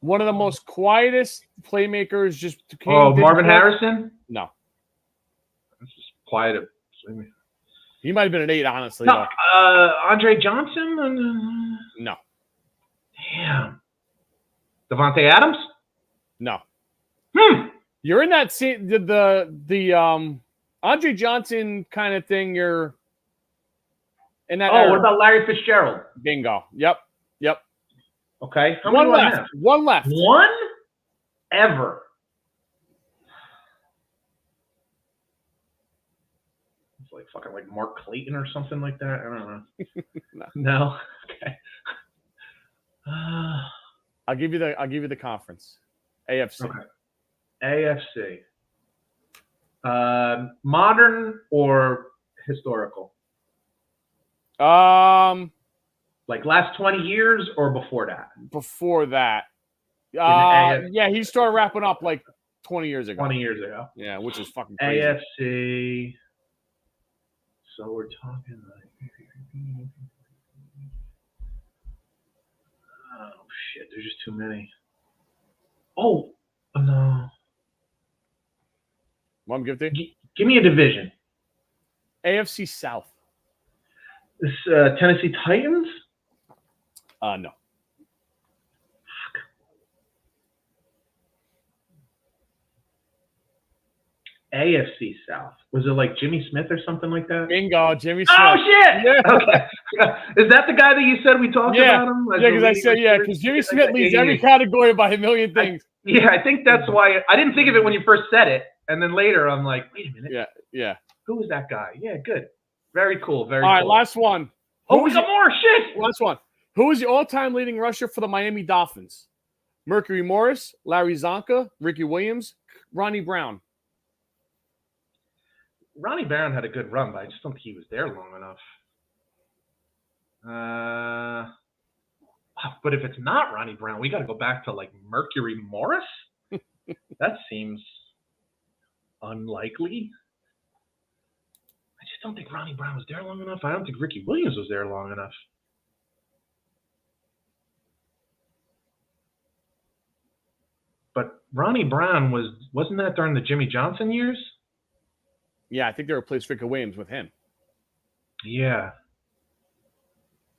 One of the most quietest playmakers just came. Oh, Marvin Harrison? No. That's just quiet. He might have been an 8, honestly. No, Andre Johnson? No. Damn. Devontae Adams? No. You're in that scene, the Andre Johnson kind of thing. You're in that. Oh, what about Larry Fitzgerald? Bingo. Yep. Okay. How One many left. One left. One? Ever. It's like fucking like Mark Clayton or something like that. I don't know. No. Okay. I'll give you the conference. AFC. Okay. AFC. Modern or historical? Like last 20 years or before that? Before that. Yeah, he started wrapping up like 20 years ago. 20 years ago. Yeah, which is fucking crazy. AFC. So we're talking like... Oh, shit. There's just too many. Oh, no. Want me to give it to you? Give me a division. AFC South. This Tennessee Titans? No. AFC South. Was it like Jimmy Smith or something like that? Bingo, Jimmy Smith. Oh, shit! Yeah. Okay. Is that the guy that you said we talked about him? Yeah, because I said, because Jimmy Smith leads every category by a million things. I think that's why. I didn't think of it when you first said it. And then later I'm like, wait a minute. Yeah. Who was that guy? Yeah, good. Very cool. All right, last one. We got more shit. Last one. Who is the all-time leading rusher for the Miami Dolphins? Mercury Morris, Larry Zonka, Ricky Williams, Ronnie Brown. Ronnie Brown had a good run, but I just don't think he was there long enough. But if it's not Ronnie Brown, we got to go back to like Mercury Morris. That seems unlikely. I just don't think Ronnie Brown was there long enough. I don't think Ricky Williams was there long enough. But Ronnie Brown wasn't that during the Jimmy Johnson years? Yeah, I think they replaced Ricky Williams with him. Yeah.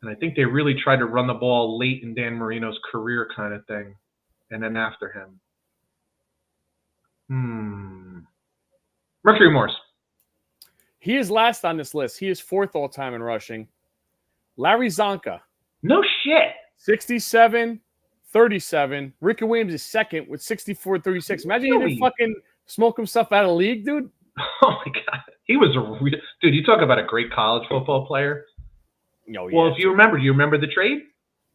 And I think they really tried to run the ball late in Dan Marino's career kind of thing. And then after him. Mercury Morris. He is last on this list. He is fourth all-time in rushing. Larry Zonka. No shit. 67, 37. Ricky Williams is second with 64, 36. Imagine he didn't fucking smoke himself out of the league, dude. Oh, my God. He was dude, you talk about a great college football player. Oh, yeah. Well, if you remember the trade?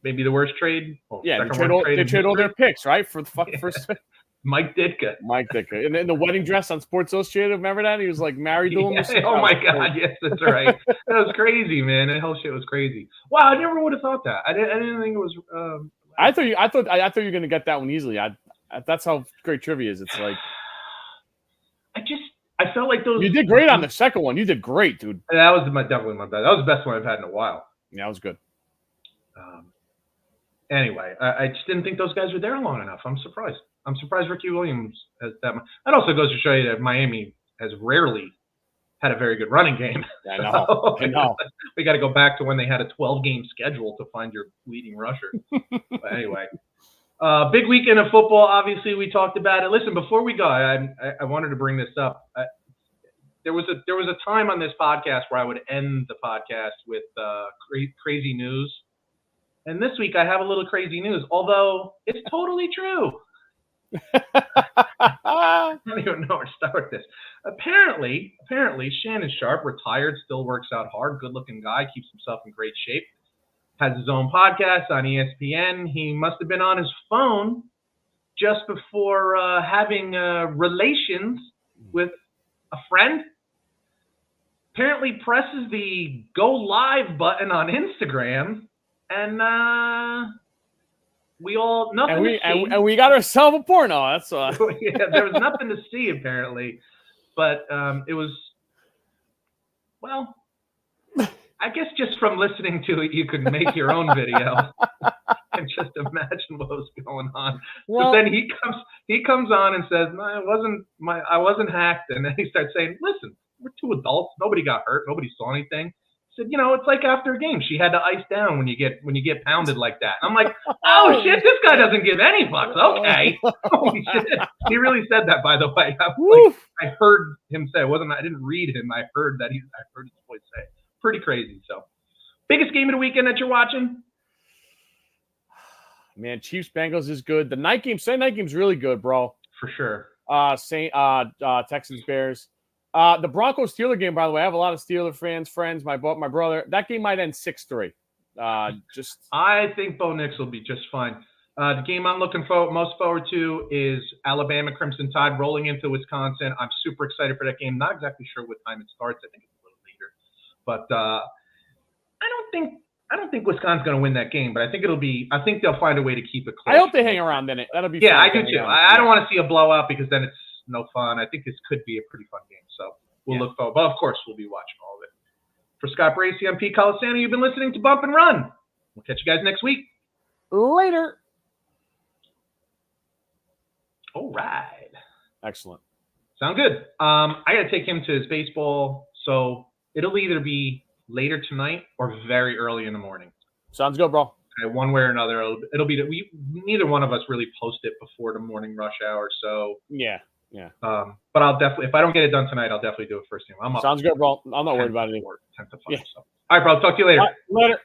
Maybe the worst trade? Yeah, they trade all their picks, right? For the fucking first. Mike Ditka. And then the wedding dress on Sports Illustrated, remember that? He was like married to him. Oh, my God. Yes, that's right. That was crazy, man. That whole shit was crazy. Wow, I never would have thought that. I didn't think it was. I thought you were going to get that one easily. That's how great trivia is. It's like. I felt like those. You did great on the second one. You did great, dude. That was definitely my best. That was the best one I've had in a while. Yeah, that was good. Anyway, I just didn't think those guys were there long enough. I'm surprised. I'm surprised Ricky Williams has that much. That also goes to show you that Miami has rarely had a very good running game. I know. I know. We got to go back to when they had a 12-game schedule to find your leading rusher. But anyway. Big weekend of football. Obviously, we talked about it. Listen, before we go, I wanted to bring this up. There was a time on this podcast where I would end the podcast with crazy news. And this week, I have a little crazy news, although it's totally true. I don't even know where to start with this. Apparently, Shannon Sharp, retired, still works out hard, good-looking guy, keeps himself in great shape. Has his own podcast on ESPN. He must have been on his phone just before having relations with a friend. Apparently presses the go live button on Instagram, and we all nothing to see. And we got ourselves a porno. That's yeah, there was nothing to see apparently, but it was well. I guess just from listening to it, you could make your own video and just imagine what was going on. Well, but then he comes on and says, "No, I wasn't hacked." And then he starts saying, "Listen, we're two adults. Nobody got hurt. Nobody saw anything." He said, "It's like after a game. She had to ice down when you get pounded like that." And I'm like, "Oh shit, this guy doesn't give any fucks." Okay, holy shit. He really said that, by the way. I heard him say. I didn't read him. I heard his voice say it. Pretty crazy. So, biggest game of the weekend that you're watching? Man, Chiefs Bengals is good. The Sunday night game's really good, bro. For sure. Texans Bears. The Broncos Steeler game, by the way, I have a lot of Steeler friends. My brother. That game might end 6-3. I think Bo Nix will be just fine. The game I'm looking most forward to is Alabama Crimson Tide rolling into Wisconsin. I'm super excited for that game. Not exactly sure what time it starts. I think it's a little later. But I don't think Wisconsin's going to win that game, but I think they'll find a way to keep it close. I hope they hang around in it. That'll be fun. Yeah, I do too. I don't want to see a blowout because then it's no fun. I think this could be a pretty fun game. So we'll look forward. But of course, we'll be watching all of it. For Scott Bracey, I'm Pete Colasano. You've been listening to Bump and Run. We'll catch you guys next week. Later. All right. Excellent. Sound good. I got to take him to his baseball, so it'll either be later tonight or very early in the morning. Sounds good, bro. Okay, one way or another, it'll be that neither one of us really post it before the morning rush hour. So yeah. Yeah. But I'll definitely, if I don't get it done tonight, I'll definitely do it first team. I'm up. Sounds good, bro. I'm not worried about it anymore. 10 to 5. So. All right, bro. Talk to you later. Later.